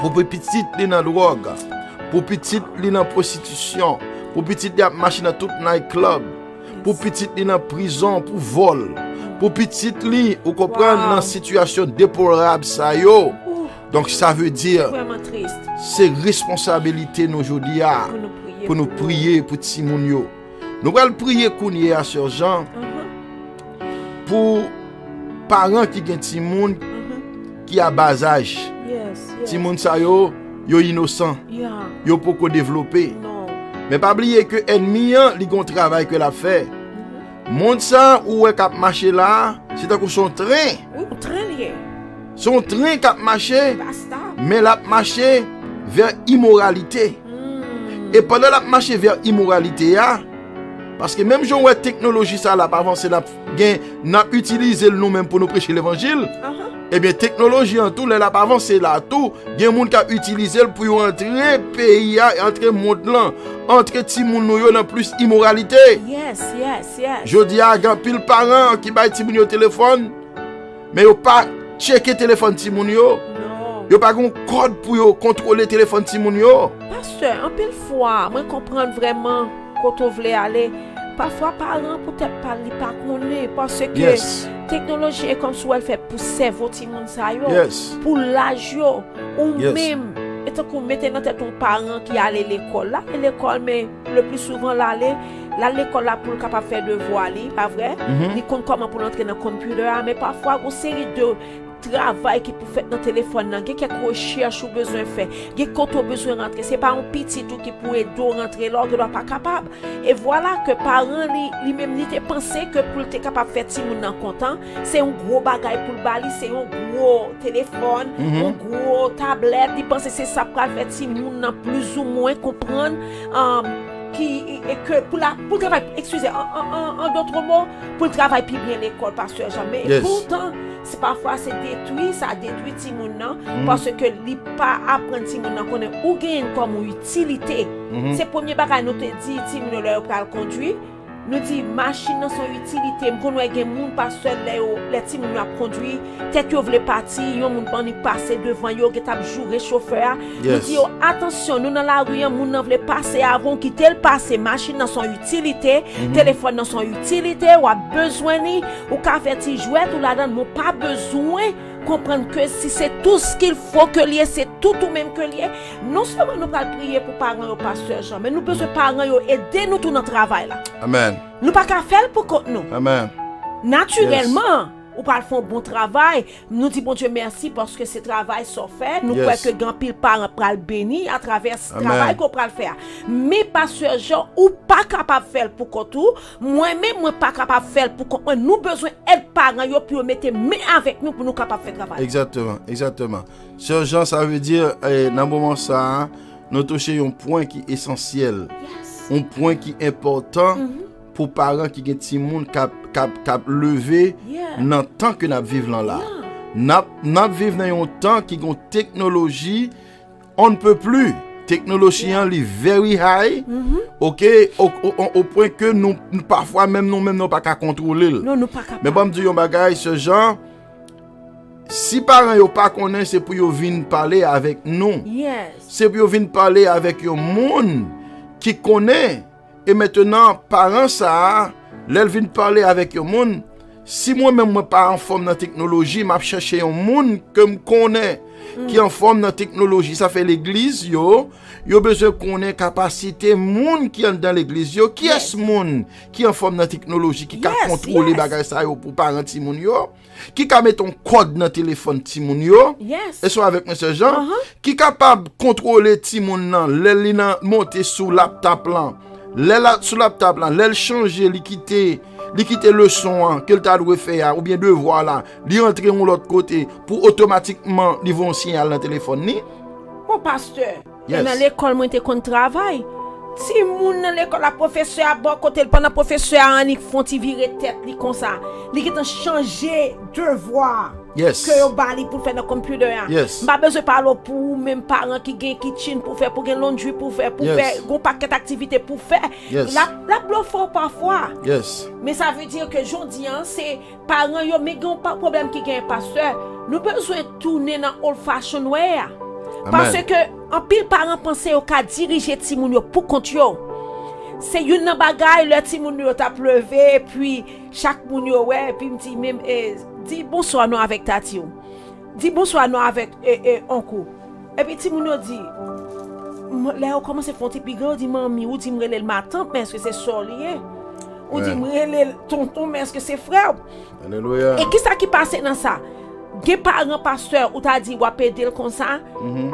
Pour petit, lui dans la drogue. Pour petit, lui dans la prostitution. Pour petit, lui a marché dans tout night club. Pour petit, lui dans la prison, pour vol. Pour petit li, vous comprenez, dans situation déplorable ça yo. Donc ça veut dire c'est responsabilité nous aujourd'hui pour nous prier pour ti moun yo. Nous allons prier kounyé à Sœur Jean pour parents qui gen ti moun qui a bas âge. Ti moun sa yo innocent. Yo poko développer. Mais pas oublier que ennemi li gon travail que la fait. Monde ça où est cap marcher là, c'est un son train. Oui, train lié. Son train cap marcher. Mais la marcher vers immoralité. Et pendant la marcher vers immoralité parce que même gens ouais technologie ça là pas avancer là n'a utilisé nous-mêmes pour nous prêcher l'évangile. Eh bien technologie en tout là pas avancer là tout, il y a monde qui a utilisé pour entrer pays entrer monde là. Entre ti moun nou yo dans plus immoralité. Yes. Je dis à grand pile parents qui bay ti moun yo téléphone mais yo pas checker téléphone ti moun yo. Yo pas gon code pour yo contrôler téléphone ti moun yo. Pasteur, en pile fois, moi comprendre vraiment quand on veut aller. Parfois parents peut-être pas connaître parce que technologie est comme si elle fait pousser votre moun sa yo pour l'âge yo ou même et tant qu'on mette dans tête ton parent qui allait l'école mais le plus souvent l'école là pour capable faire devoir li pas vrai ni compte comment pour entrer dans computer mais parfois une série de travail qui pour faire dans téléphone nan quelques recherches ou besoin faire quand on besoin rentrer c'est pas un petit tout qui pour aider rentrer là que doit pas capable et voilà que parents lui même ni te penser que pour être capable faire ti moun nan content c'est un gros bagage pour bali c'est un gros téléphone un gros tablette il pense c'est ça pour faire ti moun nan plus ou moins comprendre et que pour le travail excusez en d'autres mots pour le travail puis bien l'école pasteur jamais pourtant c'est parfois c'est détruit ça détruit ti moun nan parce que li pas apprendre ti moun nan connaît ou gagne comme utilité c'est premier bagage nous te dit ti moun leur pral conduire nous dit machine dans son utilité me connait gen moun pasteur les ti moun a conduire tête yo vle parti yon moun bandi passer devant yo qui t'a jouer chauffeur nous dit attention nous dans la rue moun nan vle passer avant quitter le passer machine dans son utilité téléphone dans son utilité ou a besoin ni ou ka faire ti jouet ou là-dedans mon pas besoin comprendre que si c'est tout ce qu'il faut que lié c'est tout ou même que lié non seulement nous pas prier pour parents au pasteur Jean mais nous besoin parents yo aider nous tout dans travail là amen nous pas qu'à faire pour compte nous amen naturellement ou pas faire un bon travail nous dit bon Dieu merci parce que ce travail sont fait nous croyons que grand pile parents pral béni à travers ce travail qu'on pral faire mais pasteur Jean ou pas capable faire pour tout moi même moi pas capable faire pour nous besoin aide parents yo pour mettre main avec nous pour nous capable faire travail exactement Sœur Jean ça veut dire dans moment ça nous toucher un point qui est essentiel un point qui est important pour parents qui gen ti moun cap lever dans temps que n'a vivre là n'a vivre dans un temps qui gon technologie on ne peut plus technologie en li very high OK au point que nous parfois même nous pas qu'à contrôler non pas capable mais bon me dire un bagage ce genre si parents yo pas connaît c'est pour yo venir parler avec nous c'est pour yo venir parler avec un monde qui connaît. Et maintenant, parents ça, l'elle vient parler avec le monde, Si moi-même moi pas en forme dans technologie, m'a chercher un monde que me connaît qui en forme dans technologie. Ça fait l'église yo besoin connaît capacité monde qui est dans l'église yo. Qui est ce monde qui en forme dans technologie qui contrôler bagay ça yo pour parents ti moun yo, qui ka mettre un code dans téléphone ti moun yo. Et soit avec monsieur Jean qui capable contrôler ti moun nan, l'el nan monter sous laptop là. Sur laptop là, l'el changer, li quitter le son que t'a doit faire ou bien devoir là, li rentrer de l'autre côté pour automatiquement li vont signal dans téléphone ni. Mon pasteur, dans l'école moi te kon travail. Si moun dans l'école la professeur a bon côté pendant professeur an font ti virer tête li comme ça, li qui changer devoir. Que yo bali pour faire dans computer. Pas besoin parler pour même parents qui gagne kitchen pour faire pour gagne laundry pour faire gon paquet d'activités pour faire. La bluffo parfois. Mais ça veut dire que jodi c'est parents yo mais gon pas problème qui gagne pasteur. Nous besoin tourner dans old fashion way. Parce que en pile parents penser au ka diriger ti moun yo pour compte yo. C'est une bagaille le ti moun yo t'a pleuvé puis chaque moun yo puis me dit même dis bonsoir non avec tati. Dis bonsoir non avec oncle. Et puis ti moun yo dit là on commence à faire un petit pigon dit mamie ou dit me le matin mais est-ce que c'est solier ou dit me le tonton mais est-ce que c'est frère. Alléluia. Et qui ça qui passe dans ça? Gen parents pasteur ou t'a dit ou aider comme ça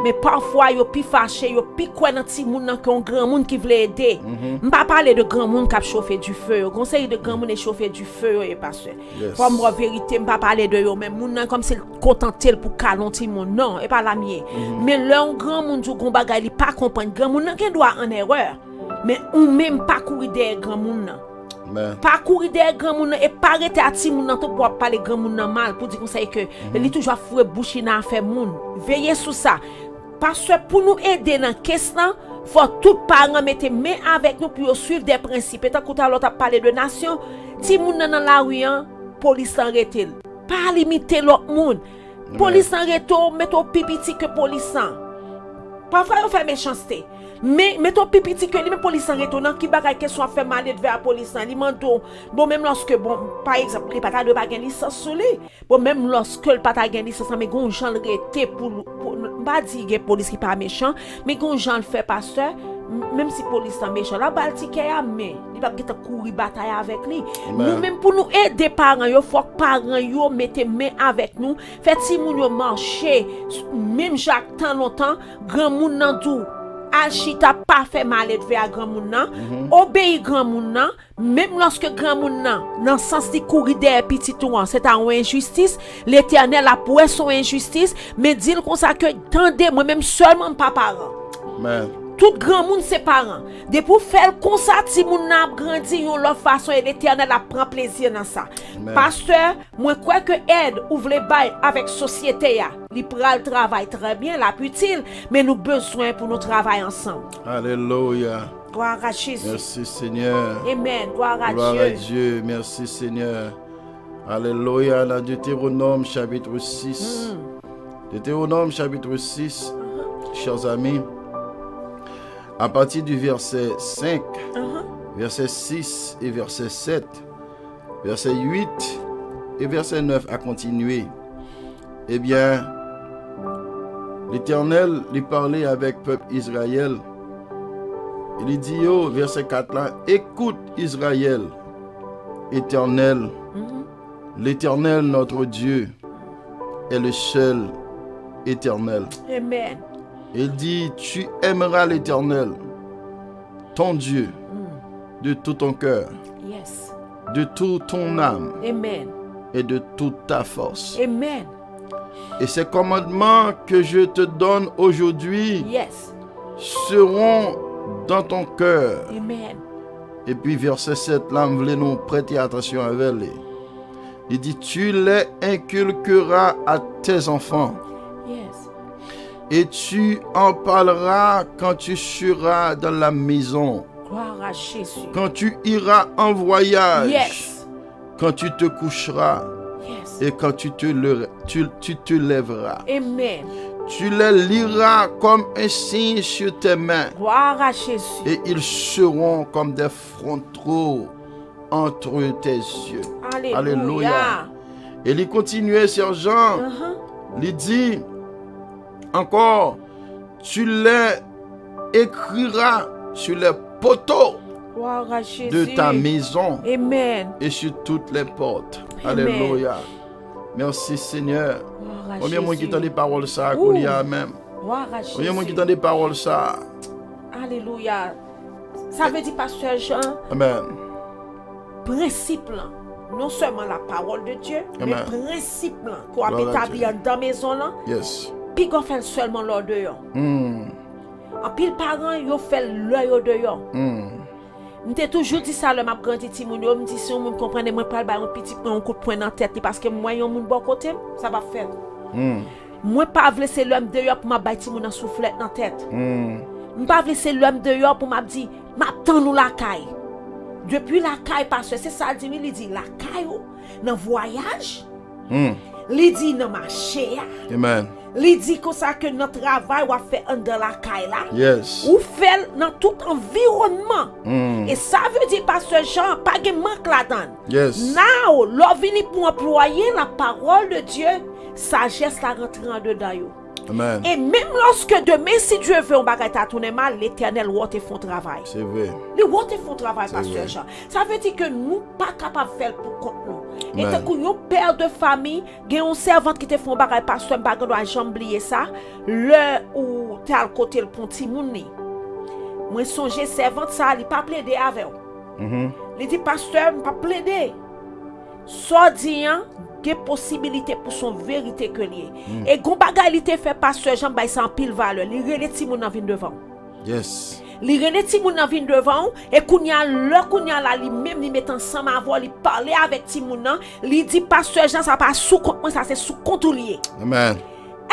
mais parfois yo pi fâché yo pi quoi dans ti moun nan kon grand monde qui veut aider. M'pa parler de grand monde qui a chauffer du feu conseil de grand monde et chauffer du feu et pasteur pour moi vérité m'pa parler de yo même moun nan comme c'est contentel pour calon ti moun non et pas la mienne mais leur grand monde ou gon bagay li pas comprendre grand monde nan gen doit en erreur mais ou même pas courir derrière grand monde nan. Pas courir derrière grand moun et pas arrêter à ti moun nan tout pour parler grand moun nan mal pour dire conseil que li toujours fouer bouche nan faire moun. Veillez sur ça parce que pour nous aider dans caisse là faut tout parents mettre main avec nous pour suivre des principes. Tant que l'autre a parlé de nation ti moun nan la rue police arrêter pas limiter l'autre moun police arrêter mettre pipiti que police parfois on fait méchanceté. Mais ton pipiti que les police en retournant qui bagay question fait mal vers la police li mando bon même lorsque bon par exemple les pata de pas gain licence sur lui bon même lorsque le pata gain licence mais gon gens rete pour pas dire que police qui pas méchant mais gon gens fait pasteur même si police est méchant la baltique a mais il va pas courir bataille avec lui nous même pour nous aider parents yo faut que parents yo mettez main avec nous fait si moun yo marcher même Jacques tant longtemps grand moun nan dou Alchita pas fait mal vers grand moun nan, obéi grand moun nan, même lorsque grand moun nan, dans sens de courir des petits touan, c'est une injustice, l'Éternel a pour son injustice, mais dit comme ça que tendez moi même seulement pas parent. Tout grand monde c'est parents. De pour faire comme ça ti moun n'a grandi yon l'autre façon et l'Éternel a prend plaisir dans ça. Pasteur, moi crois que aide ouvre les bail avec société ya. Li pral travail très bien, la utile, mais nous besoin pour nous travailler ensemble. Alléluia. Gloire à Jésus. Merci Seigneur. Amen. Gloire à Gloire Dieu. à Dieu. Merci Seigneur. Alléluia. Dans Deutéronome chapitre 6. Deutéronome chapitre 6. Chers amis. À partir du verset 5, verset 6 et verset 7, verset 8 et verset 9 à continuer. Eh bien, l'Éternel lui parlait avec le peuple Israël. Il dit au verset 4 là, écoute Israël, Éternel, l'Éternel notre Dieu est le seul éternel. Amen. Il dit, tu aimeras l'Éternel, ton Dieu, de tout ton cœur, de toute ton âme, Amen. Et de toute ta force. Amen. Et ces commandements que je te donne aujourd'hui seront dans ton cœur. Amen. Et puis verset 7, là, on voulait nous prêter attention avec lui. Il dit, tu les inculqueras à tes enfants. Et tu en parleras quand tu seras dans la maison. Gloire à Jésus. Quand tu iras en voyage. Quand tu te coucheras. Et quand tu te lèveras. Amen. Tu les liras comme un signe sur tes mains. Gloire à Jésus. Et ils seront comme des frontaux entre tes yeux. Alléluia. Et il continuait, sergent. Il dit encore, tu les écriras sur les poteaux de ta maison. Amen. Et sur toutes les portes. Amen. Alléluia. Merci Seigneur. Combien de monde qui entend des paroles ça qu'on y a même? Combien de monde qui entend des paroles ça? Alléluia. Ça veut dire, pasteur Jean, Amen. principe là, non seulement la parole de Dieu, Amen. mais principe là, qu'on a établi dans la maison là, Yes. puis qu'on fait seulement l'ordre de yon. En pile parents, yon fait l'ordre de yon. M'te toujours dit ça, le m'a grandi ti moun yo, m'di si on moun comprendre moi pas ba un petit un coup de poing dans tête parce que moi yon moun bon côté, ça va faire. Moi pas vle c'est l'homme de yon pour m'a bay ti moun en soufflette dans tête. M'pas vle c'est l'homme de yon pour m'a dit m'attend nous la caille. Depuis la caille parce que c'est ça dit il dit la caille dans voyage. Il dit dans marché. Amen. Il dit comme ça que notre travail va faire dans la caille là. Yes. Ou fait dans tout environnement. Et ça veut dire pasteur Jean pas de manque là-dedans. Yes. Now, l'on vient pour employer la parole de Dieu, sagesse la rentrer en dedans yo. Amen. Et même lorsque demain, si Dieu veut un bagage à tourner mal, l'Éternel va te faire travail. C'est vrai. Le va te faire travail, pasteur Jean. Ça veut dire que nous pas capables de faire pour compte nous. Et tant que un père de famille, il y a un servant qui te fait un bagage, pasteur, bagage doit jamais oublier ça. Le où tu as le côté le petit moun ni. Moi songer servante ça, il pas plaider avec. Il dit pasteur, pas plaider. Soit dit des possibilités pour son vérité que lié. Et gon bagay li te fait pasteur Jean bay sans pile valeur. Li relé ti moun nan vin devant. Yes. Li relé ti moun nan vin devant et kounya la li même li met ensemble avant li parler avec ti moun nan, li dit pasteur Jean ça pas sous compte moi ça c'est sous compte lié. Amen.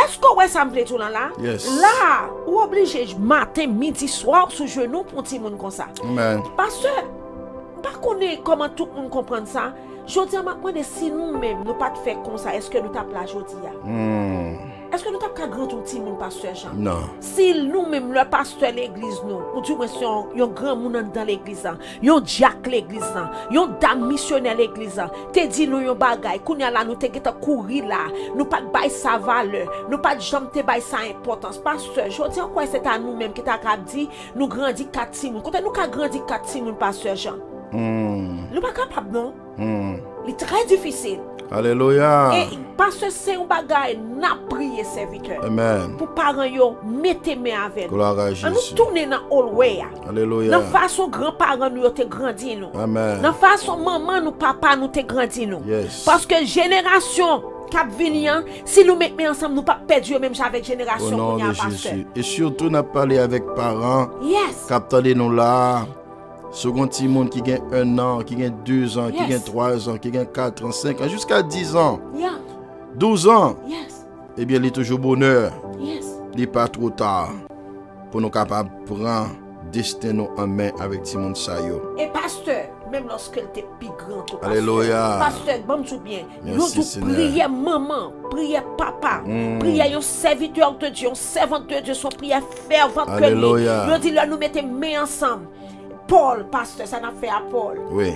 Est-ce que ouais ça me plaît tout là? Yes. Là, ou obligé matin, midi, soir sous genou pour ti moun comme ça. Amen. Pasteur, pas connaît comment tout le monde comprend ça. Je dis à ma demande si nous-mêmes nous pas faire comme ça, est-ce que nous tapons la jodia? Est-ce que nous tapons grand outil mon pasteur Jean? Non. Si nous-mêmes le pasteur l'église nous, ou du moins si un grand monde dans l'église, un diacre l'église, un dame missionnaire l'église, te dit nous un bagay, kounya là nous te geta courir là, nous pas bail sa valeur, nous pas jamais te bail sa importance. Pasteur, je dis quoi c'est à nous-mêmes qui t'a dit nous grandi 4 timon. Quand nous ka grandi 4 timon pasteur Jean. Nous pas capable non. C'est très difficile. Alléluia. Et parce que c'est un bagage n'a prié serviteur. Amen. Pour parents yo mettez main avec. Gloire à Jésus. Nous tourner dans all way. Alléluia. Dans façon grand-parents nous te grandi nous. Amen. Dans façon maman nous papa nous te grandi nous. Yes. Parce que génération cap venir si nous mettons ensemble nous pas perdre même avec génération au nom qu'on a de Jésus. Et surtout n'a parlé avec parents. Yes. Captez nous là. Second petit monde qui gagne 1 an, qui gagne 2 ans, qui gagne 3 ans, qui gagne 4 ans, 5 ans, jusqu'à 10 ans, 12 ans. Yes. Eh bien, il est toujours bonheur. Yes. Il n'est pas trop tard pour nous capables de prendre destin en main avec tout le monde. Et pasteur, même lorsqu'elle était plus grand, alléluia. Pasteur, bon tout bien. Merci, Seigneur. Priez maman, priez papa, priez un serviteur de Dieu, un servant de Dieu, son prière fervente que lui. Nous dit là nous mettons main ensemble. Paul, pasteur, ça n'a fait à Paul. Oui.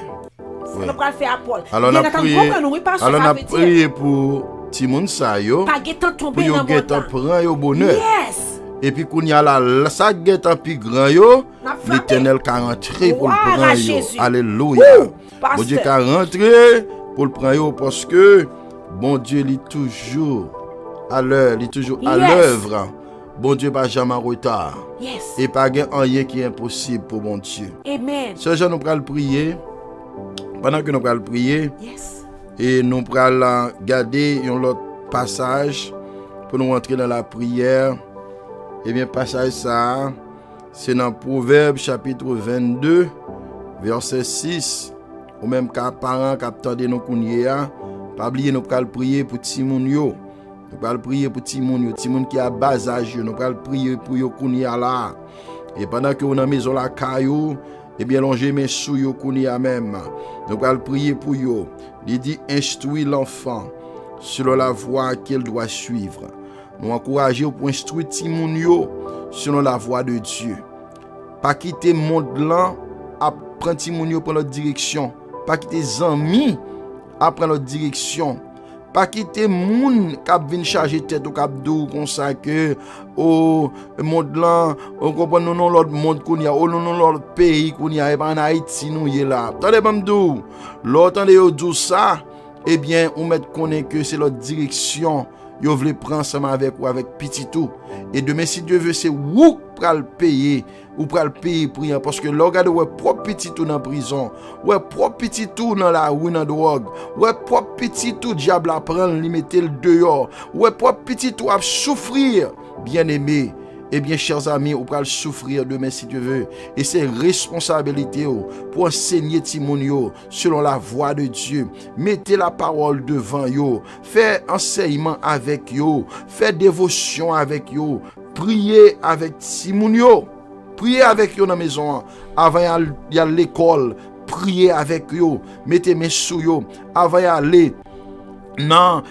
Ça n'a pas fait à Paul. Alors on a prié pour Timon Sayo. Pas guetant tomber dans le temps. Prend yo bonheur. Yes. Et puis qu'on y a là ça guetant plus grand yo, l'Éternel qui rentré pour le prendre yo. Alléluia. Bon Dieu qui rentré pour le prendre yo parce que bon Dieu il est toujours à l'heure, il est toujours à l'œuvre. Bon Dieu pas jamais en retard. Yes. Et pas rien qui est impossible pour bon Dieu. Amen. Ce jour nous allons prier. Pendant que nous allons prier, et nous allons garder un autre passage pour nous entrer dans la prière. Et bien passage ça, c'est dans Proverbe chapitre 22, verset 6. Ou même quand parents qui attendent nous kounya, pas oublier nous allons prier pour Timoun yo. Nous allons prier pour Timoun qui a bas âge, nous allons prier pour yo kounya là. Et pendant que on a maison la caillou, et bien longer mes sous yo kounya même. Nous allons prier pour yo. Il dit instruis l'enfant selon la voie qu'il doit suivre. Nous encourager pour instruire Timoun yo selon la voie de Dieu. Pas quitter monde là, apprendre Timoun yo pour notre direction. Pas quitter amis apprend notre direction. Pas quitter moun k'ap vinn charger tête ou k'ap dou comme ça que au monde là on comprend non l'autre monde qu'on y a ou non l'autre pays qu'on y a et pas en Haïti nous y là. Attendez pas m'dou. L'autre yo dou ça, eh bien on met connaît que c'est l'autre direction. Yo vle prendre ensemble avec ou avec petit tout. Et demain si Dieu veut c'est ou pral payer ou pral payer priant parce que l'on regarde ouais propre petit tout dans prison, ouais propre petit tout dans la rue dans drogue, ouais propre petit tout diable a prendre li mettre le dehors, ouais propre petit tout a souffrir, bien-aimé. Eh bien, chers amis, on va souffrir demain si Dieu veut. Et c'est responsabilité pour enseigner Timonio selon la voix de Dieu. Mettez la parole devant yo. Faites enseignement avec yo. Faites dévotion avec yo. Priez avec Timonio. Priez avec yo dans la maison. Avant y a l'école. Priez avec yo. Mettez mes sous yo. Avant y aller. Non,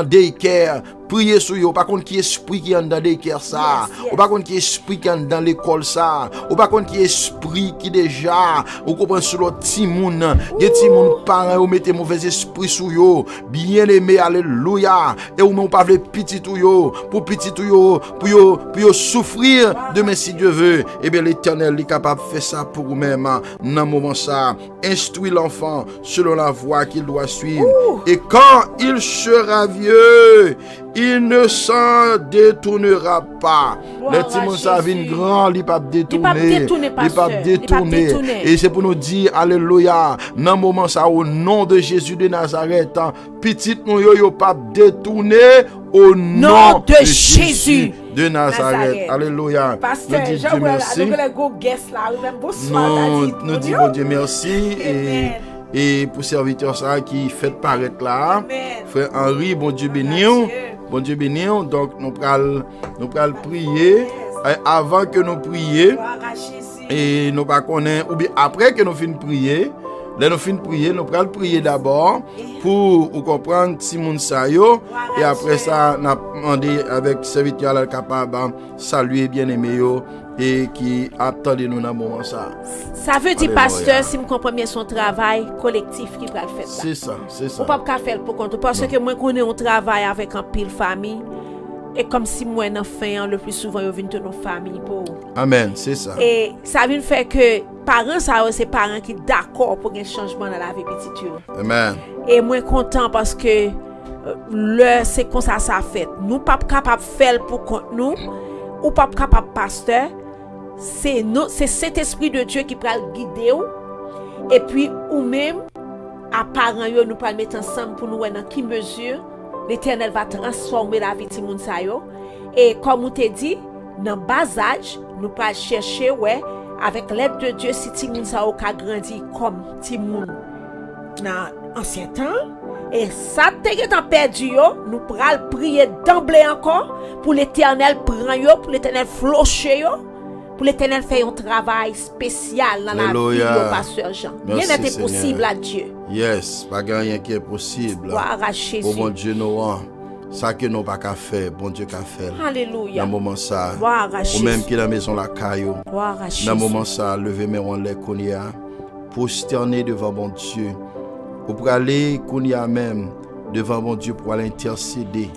daycare. Priez sur yo, par contre qui esprit qui est dans daycare ça, ou par contre qui esprit qui est dans l'école ça, ou par contre qui esprit qui déjà, ou comprend sur l'autre petit monde, des petits monde parents ou mettez mauvais esprit sur yo, bien aimé alléluia, et ou même pas veut petit tout yo, pour petit tout yo, pour yo souffrir demain si Dieu veut, et bien l'Éternel est capable de faire ça pour vous-même dans moment ça, instruit l'enfant selon la voie qu'il doit suivre, et quand il sera vieux, il ne s'en détournera pas. Les petits ça vient grand, il pas détourner. Il pas détourner. Et c'est pour nous dire alléluia. Dans moment ça au nom de Jésus de Nazareth, petit nous yo pas détourner au nom de Jésus de Nazareth. Alléluia. Pasteur, Dieu merci. Nous disons Dieu merci et pour serviteur ça qui fait paraître là. Frère Henri, bon Dieu béni. Bon Dieu béni, donc nous pral prier. Et avant que nous prions, et nous pas connaître, ou bien après que nous finissons prier, là nous finissons prier, nous pral prier d'abord pour comprendre si moun sa yo, et après ça, nous demandé avec serviteur capable saluer bien-aimé yo et qui attendent nous dans moment ça. Ça veut dire pasteur si me comprend bien son travail collectif qui va le faire. C'est ça. On pas qu'à faire pour compte parce que moi connais on travaille avec un pile famille et comme si moi en fin le plus souvent yo vinn de nos familles pour. Amen, c'est ça. Et ça vient faire que parents ça c'est parents qui d'accord pour un changement dans la vie petite yo. Amen. Et moi content parce que c'est comme ça fait. Nous pas capable faire pour compte nous ou pas capable pasteur. C'est cet esprit de Dieu qui va guider ou et puis ou même à parents yo nous pas mettre ensemble pour nous voir dans qui mesure l'Éternel va transformer la vie de moun sa yo et comme on te dit dans bas âge nous pas chercher avec l'aide de Dieu si ti moun sa yo ka grandi comme ti moun dans ancien temps et ça te perdu yo nous pral prier d'emblée encore pour l'Éternel prend yo pour l'Éternel flocher yo pour l'Éternel faire un travail spécial dans la vie de pasteur Jean. Rien n'est possible à Dieu. Yes, pas rien qui est possible. Pour mon Dieu nous ça que nous pas qu'à faire, bon Dieu qu'a fait. Alléluia. Dans moment ça, ou même qui la maison la caillou. Dans moment ça, lever mes on les konya, prosterner devant mon Dieu. Ou pour aller konya même devant mon Dieu pour aller intercéder.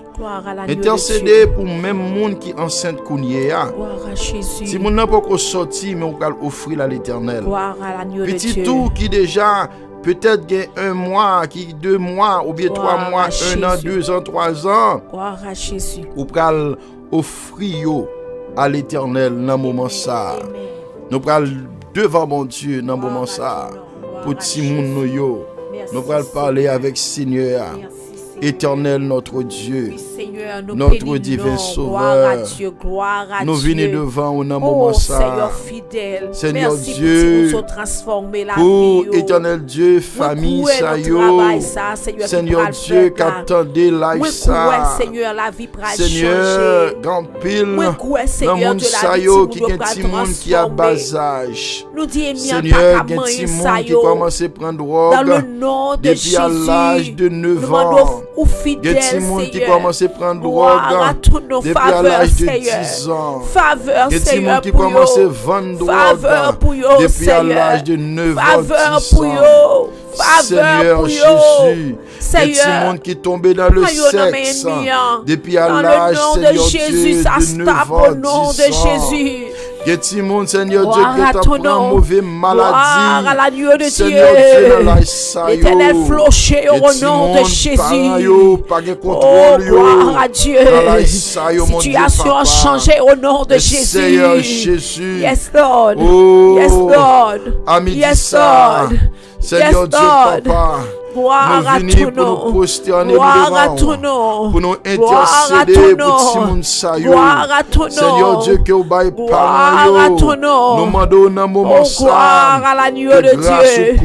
Intercéder pour même monde qui enceinte konya. Si mon n'a pas sorti mais on va offrir à l'Éternel. Petit tout qui déjà peut-être gain 1 mois, qui 2 mois ou bien 3 mois, 1 an, 2 ans, 3 ans. Ou pral offrir à l'Éternel dans moment ça. Nous pral devant mon Dieu dans moment ça. Pour ti moun nou yo. Nous pral parler avec Seigneur. Éternel notre Dieu, notre divin Sauveur, nous venons devant au moment ça. Seigneur Dieu, pour éternel Dieu, famille ça yo, Seigneur Dieu, qu'attendez la ça, Seigneur, grand pile, dans monde ça yo, qui est petit monde qui a bas âge, Seigneur, qui est petit monde qui commence à prendre drogue depuis à l'âge de 9 ans. Il y a des gens qui commencent à prendre drogue depuis à l'âge de 10 ans. Il y a des gens qui commencent à vendre drogue depuis à l'âge de 9 ans, 10 ans. Seigneur Jésus, il y a des monde qui tombé dans le sexe depuis à l'âge, Seigneur Dieu, de 9 ans, 10 ans. Il y a des monde, Seigneur Dieu, qui est en mauvaise maladie. Seigneur Dieu, dans l'âge ça, l'Éternel floché au nom de Jésus. Pas de contrôle, gloire à Dieu. Situation a changé au nom de Jésus. Seigneur Jésus. Yes, Lord. Yes, Lord. Yes, Lord. Seigneur Dieu, Papa. Gloire à ton nom. Gloire à ton nom. Pour nous intercéder pour Simon Sayo. Gloire à ton nom. Seigneur Dieu, que vous baillez gloire à ton nom. Nous demandons dans un moment ça. Gloire à l'agneau de Dieu.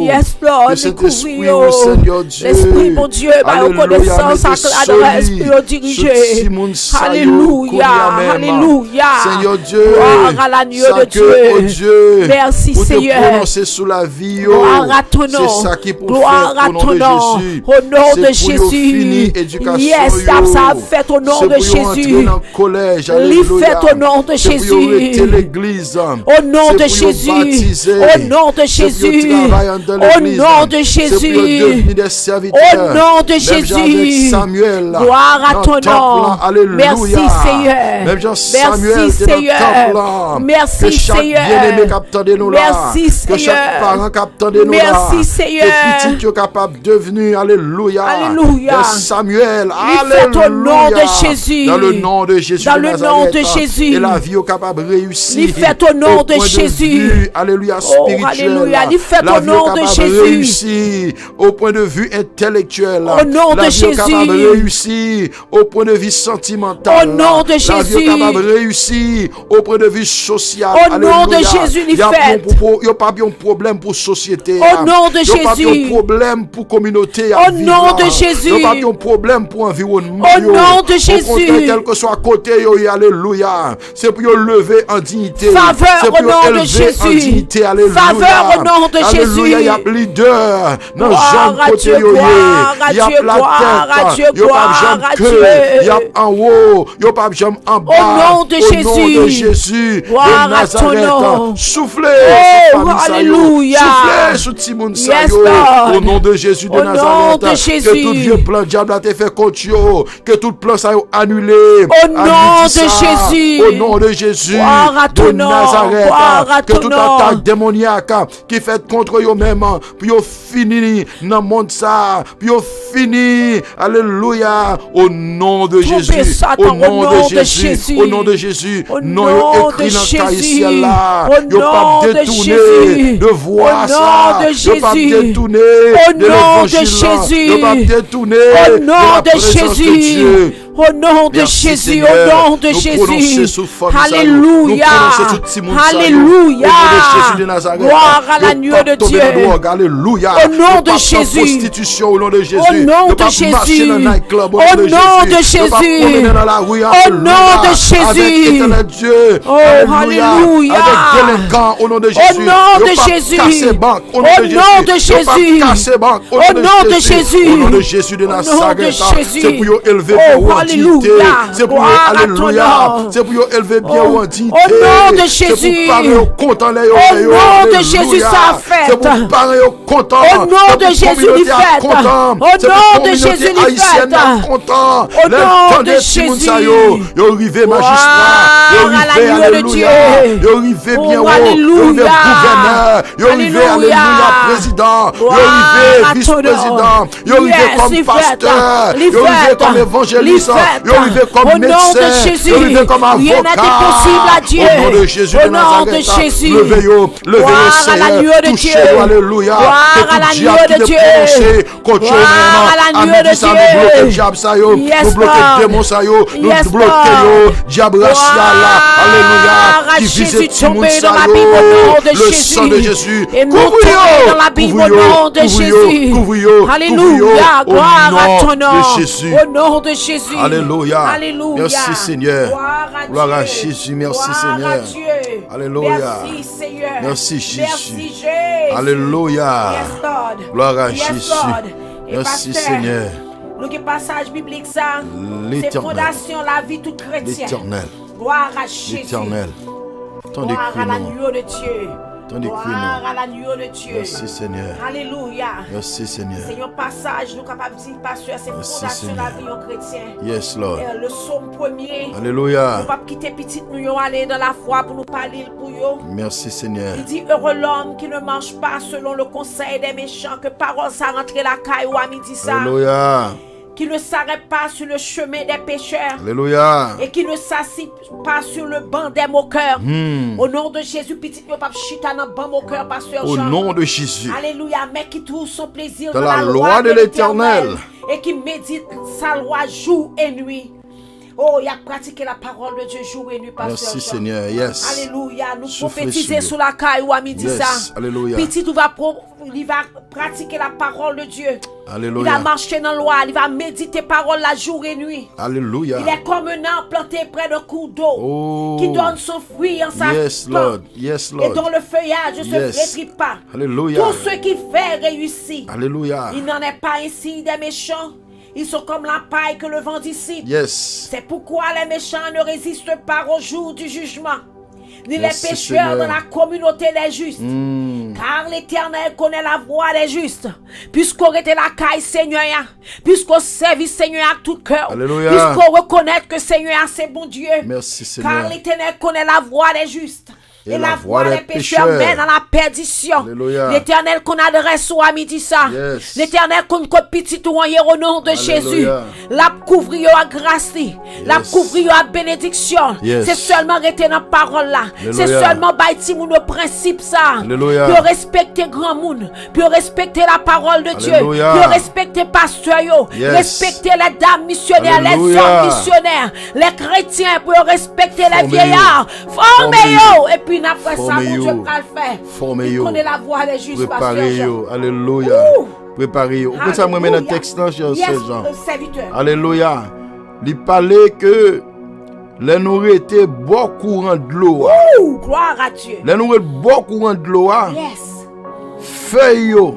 Yes, Lord. Que cet esprit, Seigneur Dieu. L'esprit, mon Dieu, par reconnaissance à l'adresse pour nous diriger. Alléluia. Alléluia. Seigneur Dieu. Gloire à l'agneau de Dieu. Merci, Seigneur. Pour prononcer sous la vie. Gloire à ton nom. C'est ça qui pour gloire à ton nom, au nom de Jésus. Yes, ça a fait au nom de Jésus. Il fait au nom de Jésus. Au nom de Jésus. Au nom de Jésus. Au nom de Jésus. Au nom de Jésus. Gloire à ton nom. Merci Seigneur. Merci Seigneur. Merci Seigneur. Merci Seigneur. Merci Seigneur. Capable de devenir, alléluia, alléluia. Samuel, alléluia, au nom de Jésus, dans le nom de Jésus, dans le nom de Jésus, et la vie est capable de réussir, il fait au nom de Jésus, alléluia, spirituel, alléluia, il fait au nom de Jésus, réussir au point de vue intellectuel, au nom de Jésus, la vie est capable de réussir au point de vue sentimental, au nom de Jésus, la vie est capable de réussir au point de vue social, au nom de Jésus, il fait, il n'y a pas de problème pour société, au nom de Jésus, problème pour communauté. Au nom de Jésus. Il n'y a pas de problème pour environnement. Au nom de Jésus. Quel que soit côté, alléluia. C'est pour lever en dignité. Faveur au nom de Jésus. Faveur au nom de Jésus. Il y a leader. Dans Jean côté, il y a la tête. Il y a queue. Il y a en haut. Il n'y a pas jambe en bas. Au nom de Jésus. Au nom de Jésus. Gloire à ton nom. Soufflez. Alléluia. Soufflez sous Timon Sayo. Au nom de Jésus de Nazareth, que tout vieux plan diable a été fait contre eux, que tout plan ça a annulé. Au nom de Jésus. Au nom de Jésus de Nazareth, que toute attaque démoniaque qui fait contre eux-mêmes, puis ils finissent dans le monde ça, puis ils finissent, alléluia, au nom de Jésus, au nom de Jésus, au nom de Jésus, non écrit dans le ciel là, ils ne pas détourner de voir ça, ils ne pas détourner au nom de Jésus, au nom de Jésus, au nom de Jésus, au nom de Jésus, alléluia, alléluia, gloire à l'agneau de Dieu, au nom de Jésus, au nom de Jésus, au nom de Jésus, au nom de Jésus, oh alléluia, au nom de Jésus, au nom de Jésus, au nom de Jésus, au nom de Jésus, au nom de Jésus de Nazareth, c'est pour élever oh alléluia, c'est pour alléluia, c'est pour élever bien en dignité, au nom de Jésus, au nom de Jésus ça fait, au nom de Jésus il fait, au nom de Jésus il fait, au nom de Jésus, yo arrivé magistrat, yo arrivé alléluia, yo arrivé bien haut, yo arrivé gouverneur, yo arrivé alléluia président, yo arrivé vice-président, yo arrivé comme pasteur, yo arrivé comme évangéliste, yo arrivé comme médecin, yo arrivé comme avocat, au nom de Jésus de Nazareth, levez-yo, Seigneur, touchez-yo, alléluia, que tout diable qui te prononce contre eux-mêmes, à midi ça nous bloque le diable ça yo, nous bloque le démon ça yo, nous bloque yo, diable racial là, alléluia, qui vise Timon ça yo, le sang de Jésus, dans la Bible au nom de Jésus, alléluia, gloire à ton nom, au nom de Jésus, alléluia, alléluia, merci Seigneur, gloire à Jésus, merci Seigneur, alléluia, merci Seigneur, merci Jésus, alléluia, gloire à Jésus, merci Seigneur. Nous qui passage biblique ça, c'est fondation la vie toute chrétienne. L'éternel. Gloire à Jésus. L'éternel. Gloire à l'agneau de Dieu. Tandis que Gloire nous. à l'agneau de Dieu. Merci Seigneur. Alléluia. Merci Seigneur. C'est un passage, nous capables de dire, pasteur, c'est Merci, fondation de la Seigneur. vie en chrétien. Yes Lord. Le psaume premier. Alléluia. Nous ne pas quitter petit nous yo aller dans la foi pour nous parler pour yo. Merci Seigneur. Il dit heureux l'homme qui ne marche pas selon le conseil des méchants, que parole ça rentre la caille ou à midi ça. Alléluia. Qui ne s'arrête pas sur le chemin des pécheurs. Alléluia. Et qui ne s'assit pas sur le banc des moqueurs. Au nom de Jésus, petit nous pas chita dans le banc moqueur, pasteur Au Jean. nom de Jésus. Alléluia, mais qui trouve son plaisir Dans la loi de l'Éternel. et qui médite sa loi jour et nuit. Oh, il a pratiqué la parole de Dieu jour et nuit, pasteur Merci Jean. Seigneur. Yes. Alléluia, nous Soufflez prophétiser sur sur la caille ou à midi Yes. ça. Alléluia. Petit, il va pratiquer la parole de Dieu. Il va Alléluia. marcher dans la loi, il va méditer parole la jour et nuit. Alléluia. Il est comme un arbre planté près d'un cours d'eau Oh. qui donne son fruit en sa Yes temps. Lord. Yes Et Lord. dont le feuillage ne Yes. se flétrit pas. Alléluia. Tout ce qu'il fait réussit. Alléluia. Il n'en est pas ainsi des méchants. Ils sont comme la paille que le vent dissipe. Yes. C'est pourquoi les méchants ne résistent pas au jour du jugement, ni Merci, les pécheurs Seigneur. dans la communauté des justes. Car l'Éternel connaît la voie des justes. Puisqu'on était la caille Seigneur, puisqu'on servit Seigneur à tout cœur, Alléluia. puisqu'on reconnaît que Seigneur c'est bon Dieu. Merci Car Seigneur. l'Éternel connaît la voie des justes. Et la voie des pécheurs pécheurs mène à la perdition. Alléluia. L'Éternel qu'on adresse au à midi ça. Yes. L'Éternel qu'on petit ou au nom de Alléluia. Jésus. La couvrir à grâce. La Yes. couvrir à bénédiction. Yes. C'est seulement rester dans la parole là. Alléluia. C'est seulement bâtir nos principes ça. Alléluia. Puis respecter grand monde. Puis respecter la parole de Dieu. Alléluia. Puis respecter pasteur yo. Yes. Respecter les dames missionnaires, les Alléluia. hommes missionnaires, les chrétiens. Puis respecter les Formez-yo. vieillards. Formez-yo. Et puis après ça, Formez-yo. mon Dieu va le faire. Formez-yo. Il connaît la voie des justes, pasteur Jean. Préparez-yo. Alléluia. Ouh. Préparez-yo. Vous ça me met dans le Alléluia. texte là, cher Yes, Jean. serviteur. Alléluia. Il parlait que les nourris étaient bon courant de l'eau. Ouh, gloire à Dieu. Les nourris bon courant de l'eau. Yes. Feuilles yo,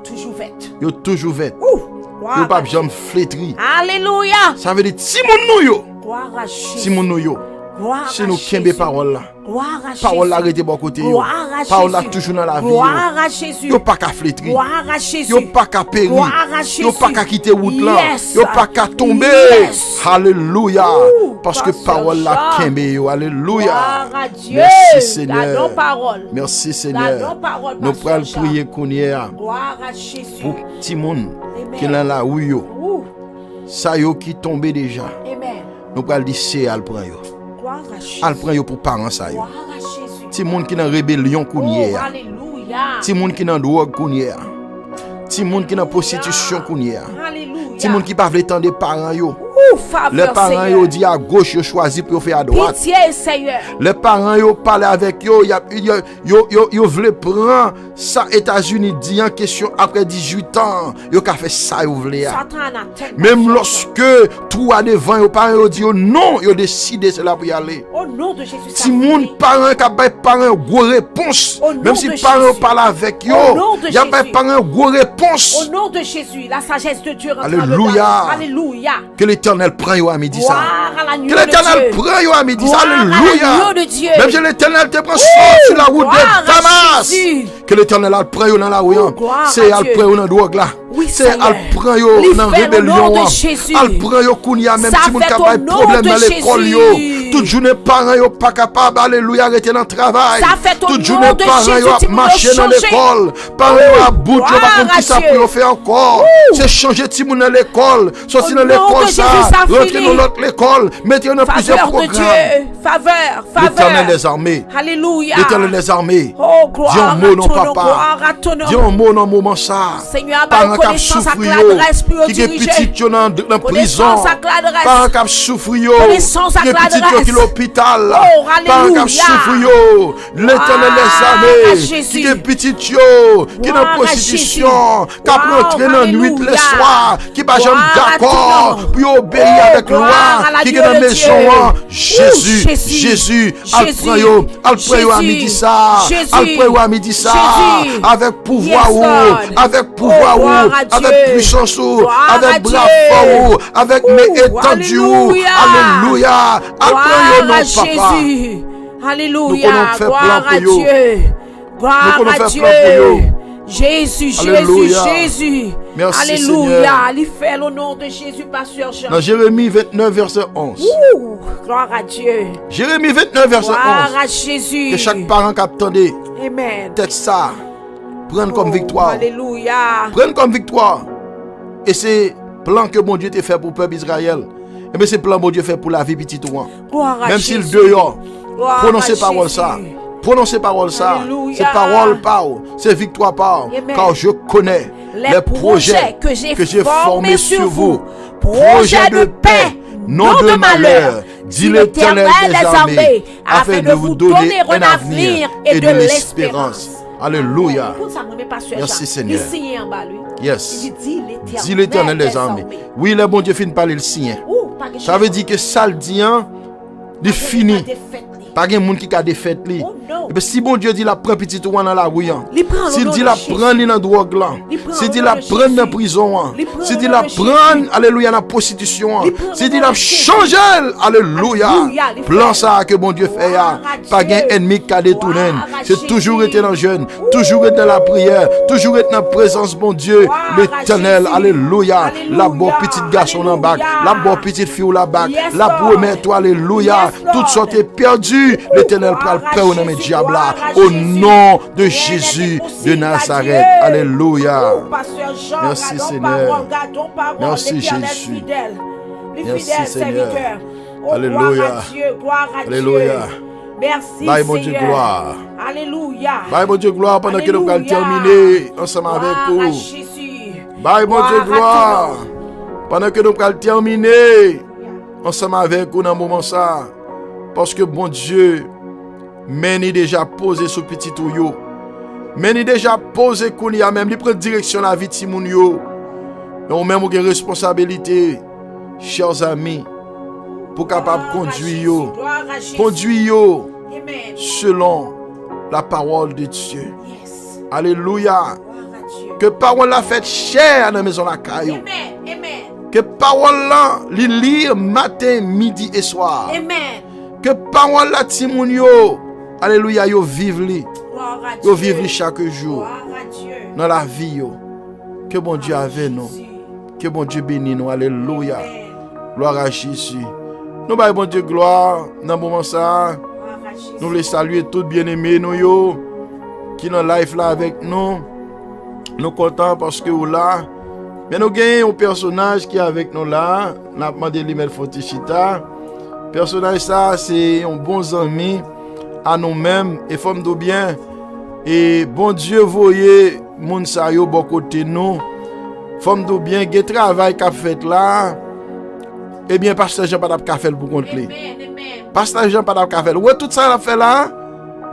Toujours vête. yo toujours vête. Ouh, Yo gloire pas à Dieu. jamais flétri. Alléluia. Ça veut dire si mon nou yo, Gloire à si Jésus. mon nou yo. Gloire Si à nous Jésus. kembe parole là. Gloire à Jésus. Parole là arrêté bon côté yo. Gloire à Parole là Jésus. toujours dans la vie. Gloire à Jésus. Yo pas qu'à flétri. Gloire à Jésus. Yo pas qu'à périr. Gloire à Jésus. Yo pas qu'à quitter route là. Yes. Yo pas qu'à tomber. Yes. Alléluia. Ouh, Parce que Pasteur parole là Jean. kembe yo. Alléluia. Gloire à Dieu. Merci Seigneur. La non-parole. Merci La Seigneur. non-parole, Nous Pasteur prenons Jean. prier qu'on y est Gloire à Jésus. pour petit monde Amen. qui est dans la rue yo. Ouh, Ça yo qui tombé déjà. amen. Nous prenons dire c'est al prend yo. Gloire à Jésus. Al prend yo pour parents ça yo. Gloire à Jésus. Petit monde qui dans rébellion qu'on y est. Oh, alléluia. Petit monde qui dans drogue qu'on y est. Petit monde qui dans prostitution qu'on y est. Alléluia. Petit monde qui pas veut tendre parents yo. Ouh, faveur, Les parents Seigneur. yo dit à gauche yo choisi pour faire à droite. Pitié, Seigneur. Les parents yo parlent avec yo, yo vle prendre ça États-Unis dit en question après 18 ans, yo ka fait ça yo vle ya. Satan a tête. Même lorsque tout a devant yo parents yo dit yo non, yo décidé c'est là pour y aller. Au nom de Jésus. ça Si mon finit. parent ka bay parents go réponse, Au nom même si de parents Jésus. parlent avec yo, Au nom de y a bay Jésus. parents go réponse. Au nom de Jésus, la sagesse de Dieu rentre Alléluia. dedans. Alléluia. Que l'Éternel prend yo à midi ça. Gloire à l'agneau Que de l'Éternel Dieu. prend yo à midi ça. Gloire à Alléluia. l'agneau de Dieu. Même si l'Éternel te prend sur la route gloire de à Damas. Jésus. Que l'Éternel al prend yo dans la rue. gloire C'est à al Dieu. prend yo dans drogue là. Oui, C'est Seigneur. al prend yo Li dans fait au rébellion. nom de Jésus. Al prend yo kounya même Ça si moun fait ka au bay nom problème de dans l'école yo. Jésus. Toute journée parents yo pas capable alléluia arrêter dans le travail. Ça fait au Toute nom journée de parents Jésus, yo tu a peux marché dans changer. l'école. Parents yo a bout yo gloire pas contre à qui ça Dieu. pour faire encore. C'est changer ti moun dans l'école. Sorti Au dans nom de l'école Jésus, ça. ça Rentrer finit. dans l'autre école. Mettez dans plusieurs Faveur de programmes. Dieu. Faveur. L'Éternel Faveur. des armées. Alléluia. L'Éternel des armées. Oh, gloire Dis un à mot non ton nom. papa. Gloire à ton nom. Dis un mot dans moment ça. Seigneur, Parents par qui connaissance à souffrent l'adresse pour qui est diriger. petit yo dans prison. Connaissance à l'adresse. Parents qui souffrent yo Connaissance à qui est petit yo l'adresse. qui l'hôpital. Oh, Parents alléluia. qui souffrent yo. L'Éternel des Gloire à armées. Jésus. Qui est petit yo qui est Gloire dans à prostitution. Jésus. Qui a Wow, rentré dans la nuit alléluia. le soir. Qui pas jamais Gloire à d'accord ton nom. pour obéir Oh, avec loi. gloire à Qui est l'agneau dans la de maison. Dieu. Jésus. Jésus. Jésus. Jésus. Al prend yo à Jésus. midi ça. Jésus. Al prend yo à midi ça. Jésus. Avec pouvoir Yes, ou. Lord. Avec pouvoir Oh, ou. gloire à Dieu. Avec puissance ou. Gloire à Avec bras Dieu. fort ou. Avec Ouh, main étendue ou. alléluia. Alléluia. Al prend yo Gloire non à papa. Jésus. Nous Alléluia. connaissons faire Gloire plan à pour yo. Dieu. Gloire Nous à faire Dieu. plan pour eux. Jésus, Alléluia. Jésus. Merci, Alléluia. Il fait le nom de Jésus, Pasteur Jean. Dans Jérémie 29, verset 11. Ouh, gloire à Dieu. Jérémie 29, verset Gloire 11. à Jésus. Que chaque parent qui attendait, Amen. peut-être ça, prenne comme victoire. Alléluia. Prenne comme victoire. Et c'est plan que mon Dieu t'a fait pour le peuple Israël. Et bien c'est plan que mon Dieu fait pour la vie petite ou. Gloire à Même Jésus. s'il dehors, Gloire prononcez à parole Jésus. ça. Prononcez parole ça. Alléluia. C'est parole par, c'est victoire par. Amen. Car je connais les projets que j'ai formés sur vous. Projets de paix, non de malheur, dit l'Éternel des armées, afin de vous donner un avenir et de l'espérance. Alléluia. Merci Merci, Seigneur. Il signe en bas, lui. Yes. Il dit Dit l'Éternel des armées. Oui, le bon Dieu finit par le signer. Ça veut dire que ça le dit, hein, il finit. Pas de monde qui a défait lui. Oh non. Et bien, si bon Dieu dit la prend petit ou dans la rue, Il prend le s'il nom dit de la Jésus. prend dans drogue là, Il prend s'il le dit nom la de prend dans Jésus. prison, Il prend s'il le dit nom la de prend, Jésus. alléluia, la prostitution, Il prend s'il le dit nom la de Jésus. changer, alléluia, Alléluia, il plan fait. ça que bon Dieu fait, Gloire à pas Dieu. un ennemi qui a détourné, Gloire à c'est toujours Jésus. été dans le jeûne, toujours été dans la prière, toujours été dans la présence, bon Dieu, Gloire à l'éternel, Jésus. alléluia, Alléluia. la bonne petite garçon en bas, la bonne petite fille ou la bac, Yes, la Lord. première toi, alléluia, Yes, Lord. toutes sortes est perdues, l'éternel Gloire prend à le prêt au nom de Jésus, diable là, gloire à au Jésus. nom de Rien Jésus n'est de impossible à Nazareth. Dieu. Alléluia. Oh, Pasteur Jean, Merci, gardons Seigneur. parole, gardons parole, Merci, l'Éternel Jésus. fidèle, les Merci, fidèles Seigneur. serviteurs. Oh, Alléluia. gloire à Dieu, gloire à Alléluia. Dieu. Merci, Bye, mon Dieu, Seigneur. gloire. Alléluia. Bye, mon Dieu, gloire, pendant que nous allons Alléluia. terminer ensemble avec Gloire à vous. Jésus. Bye, mon Dieu, à gloire. ton nom. Pendant que nous allons terminer ensemble avec vous dans ce moment ça. Parce que bon Dieu, mène déjà posé sur petit touyo. Mène déjà posé qu'on y a même, il prend direction la vie de Simon yo. Mais on même une responsabilité, chers amis, pour capable Gloire à conduire Jésus, yo. gloire à Jésus. Conduire yo Amen. selon la parole de Dieu. Yes. Alléluia. Gloire à Dieu. Que parole la fait chair dans la maison la caillou. Amen. Amen. Que parole là, li lire matin, midi et soir. Amen. Que parole là, Timoun yo, alléluia, yo vive li. Gloire à Dieu. Yo vive li chaque jour. Gloire à Dieu. Dans la vie yo. Que bon Dieu avec nous. Jésus. Que bon Dieu bénisse nous. Alléluia. Amen. Gloire à Jésus. Nous baillons bon Dieu gloire dans le moment ça. Gloire à Jésus. Nous les saluer tous bien-aimés nous yo qui dans live là avec nous. Nous contents parce que vous là. Mais nous gagnons un personnage qui est avec nous là. Nous avons demandé l'email Fontichita. Personnage ça c'est un bon ami à nous-mêmes et forme de bien. Et bon Dieu voyez moun sa yo bon côté nous. Forme de bien, gen travail qu'a fait là. Eh bien pasteur Jean pas d'ap faire pour compte li. Amen. Amen. Pasteur Jean pas d'ap faire. Ouais tout ça l'a fait là.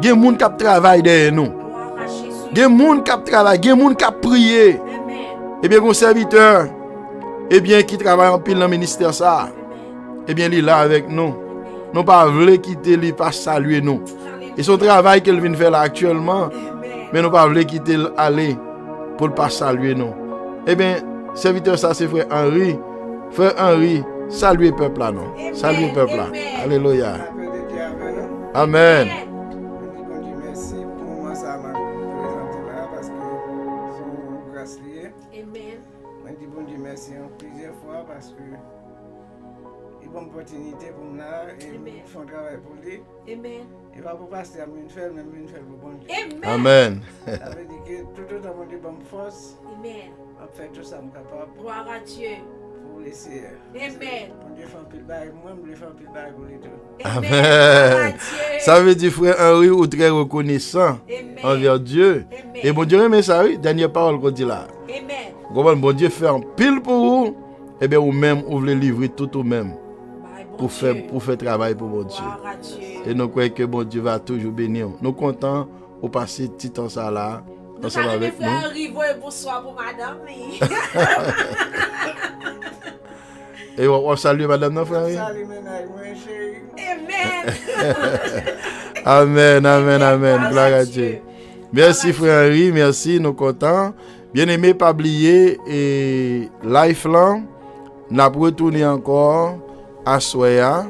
Gen moun qui travail derrière nous. Gloire à Jésus. Gen moun qui travail, gen moun qui prier. Amen. Eh bien un serviteur eh bien qui travaille en pile dans le ministère ça. Amen. Eh bien il est là avec nous. Nous pas voulons quitter lui pas saluer nous. Et son travail qu'il vient faire là actuellement, Amen. mais nous pas voulons quitter aller pour pas saluer nous. Eh bien, serviteur ça c'est frère Henri. Frère Henri, saluez peuple là non. Amen. Saluez peuple là. Amen. Alléluia. Après de Dieu avec nous, Amen. on dit merci pour moi ça m'a présenté là parce que son grâce liée. Amen. On dit bon Dieu merci en plusieurs fois parce que il y a une bonne opportunité pour moi et Amen. nous faisons travail pour lui. Amen. Et pas pour passer à une faire, mais une faire pour bon Dieu. Amen. Amen. Ça veut dire que tout autant mon Dieu bonne force, Amen. on fait tout ça mon capable Gloire à Dieu. pour laisser. Amen. Mon Dieu fait un peu de bail, moi je fais un peu de bail pour lui tout. Amen. Gloire à Amen. Dieu. Ça veut dire frère Henri ou très reconnaissant Amen. envers Dieu. Amen. Et bon Dieu remet ça oui, dernière parole qu'on dit là. Amen. Comment bon Dieu fait un pile pour vous, et bien ou même vous voulez livrer tout ou même Bye, bon pour Dieu. faire travail pour mon Dieu. Gloire à Dieu. Et nous croyons que bon Dieu va toujours bénir. Nous contents au passer petit temps ça là Nous ensemble allons avec faire un nous. rivo et bonsoir pour madame. Et on salue madame notre frère. Salut ménage, moi chérie. Amen. Amen, amen, amen. Gloire Gloire à à Dieu. Dieu. Merci frère Henri, merci, nous contents. Bien aimé, pas oublier et Lifeline, n'a retourné encore à Soya.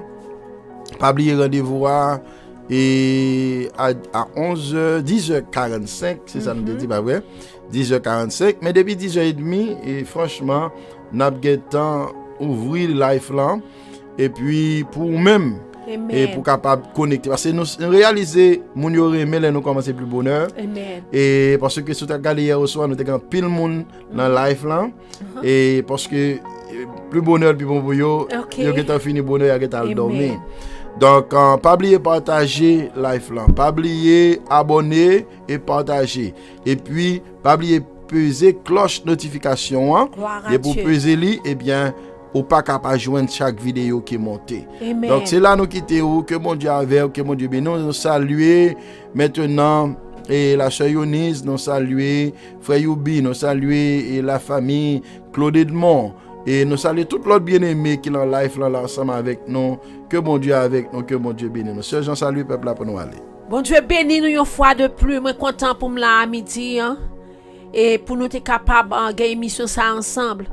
Pas oublier rendez-vous et à 10h45, c'est ça nous dit pas vrai, 10h45, mais depuis 10h30 et franchement, n'a pas temps ouvrir live là et puis pour même Amen. et pour capable connecter parce que nous réaliser mon yo remè là nous commencer plus bonheur. Amen. Et parce que si tu as regardé hier au soir, nous avons pile monde dans live là. Et parce que plus bonheur, plus bon pour yo, yo qui t'a fini bonheur, qui t'a dormi. Donc, pas oublier partager live là. Pas oublier abonner et partager. Et puis, pas oublier peser cloche notification. Hein, et pour peser li, eh bien, ou pas capable joindre chaque vidéo qui est montée. Amen. Donc, c'est là nous quittons, que mon Dieu avec, que mon Dieu bénisse. Nous saluer maintenant. Et la sœur Yonise, nous saluer frère Youbi, nous saluer et la famille Claude Edmond. Et nous saluer tout l'autre bien-aimé qui est en live là ensemble avec nous. Que mon Dieu avec nous, que mon Dieu bénisse nous. Sœur Jean, salue peuple là pour nous aller. Bon Dieu bénis nous une fois de plus. Moi content pour me là à midi. Hein? Et pour nous être capable de gagner émission ça ensemble.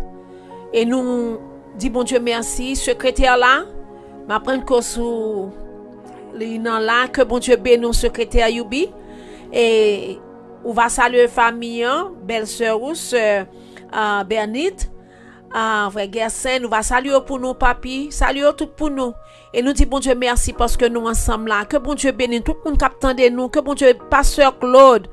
Et nous dit bon Dieu merci. Secrétaire là, m'apprendre que sous les noms là, que bon Dieu bénisse secrétaire Youbi. Et on va saluer famille, belle-sœur ou sœur Bernite, frère Gersen, nous va saluer pour nous papi, saluer tout pour nous. Et nous dit bon Dieu merci parce que nous ensemble là, que bon Dieu bénisse tout le monde qui attend de nous, que bon Dieu pasteur Claude,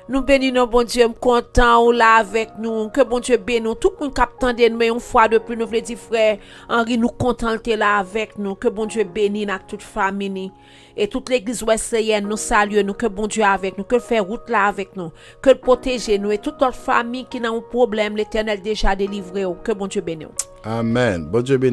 nous bénissons bon Dieu content ou là avec nous, que bon Dieu bénisse tout le monde qui attend de nous, mais une fois de plus nous voulons dire frère Henri nous content de là avec nous, que bon Dieu bénisse à toute famille. Et toute l'église ouest-sienne nous salue, nous que bon Dieu avec nous, que fait route là avec nous, que protège nous et toute notre famille qui n'a un problème, l'Éternel déjà délivré, que bon Dieu bénisse. Amen. Bon Dieu bénisse.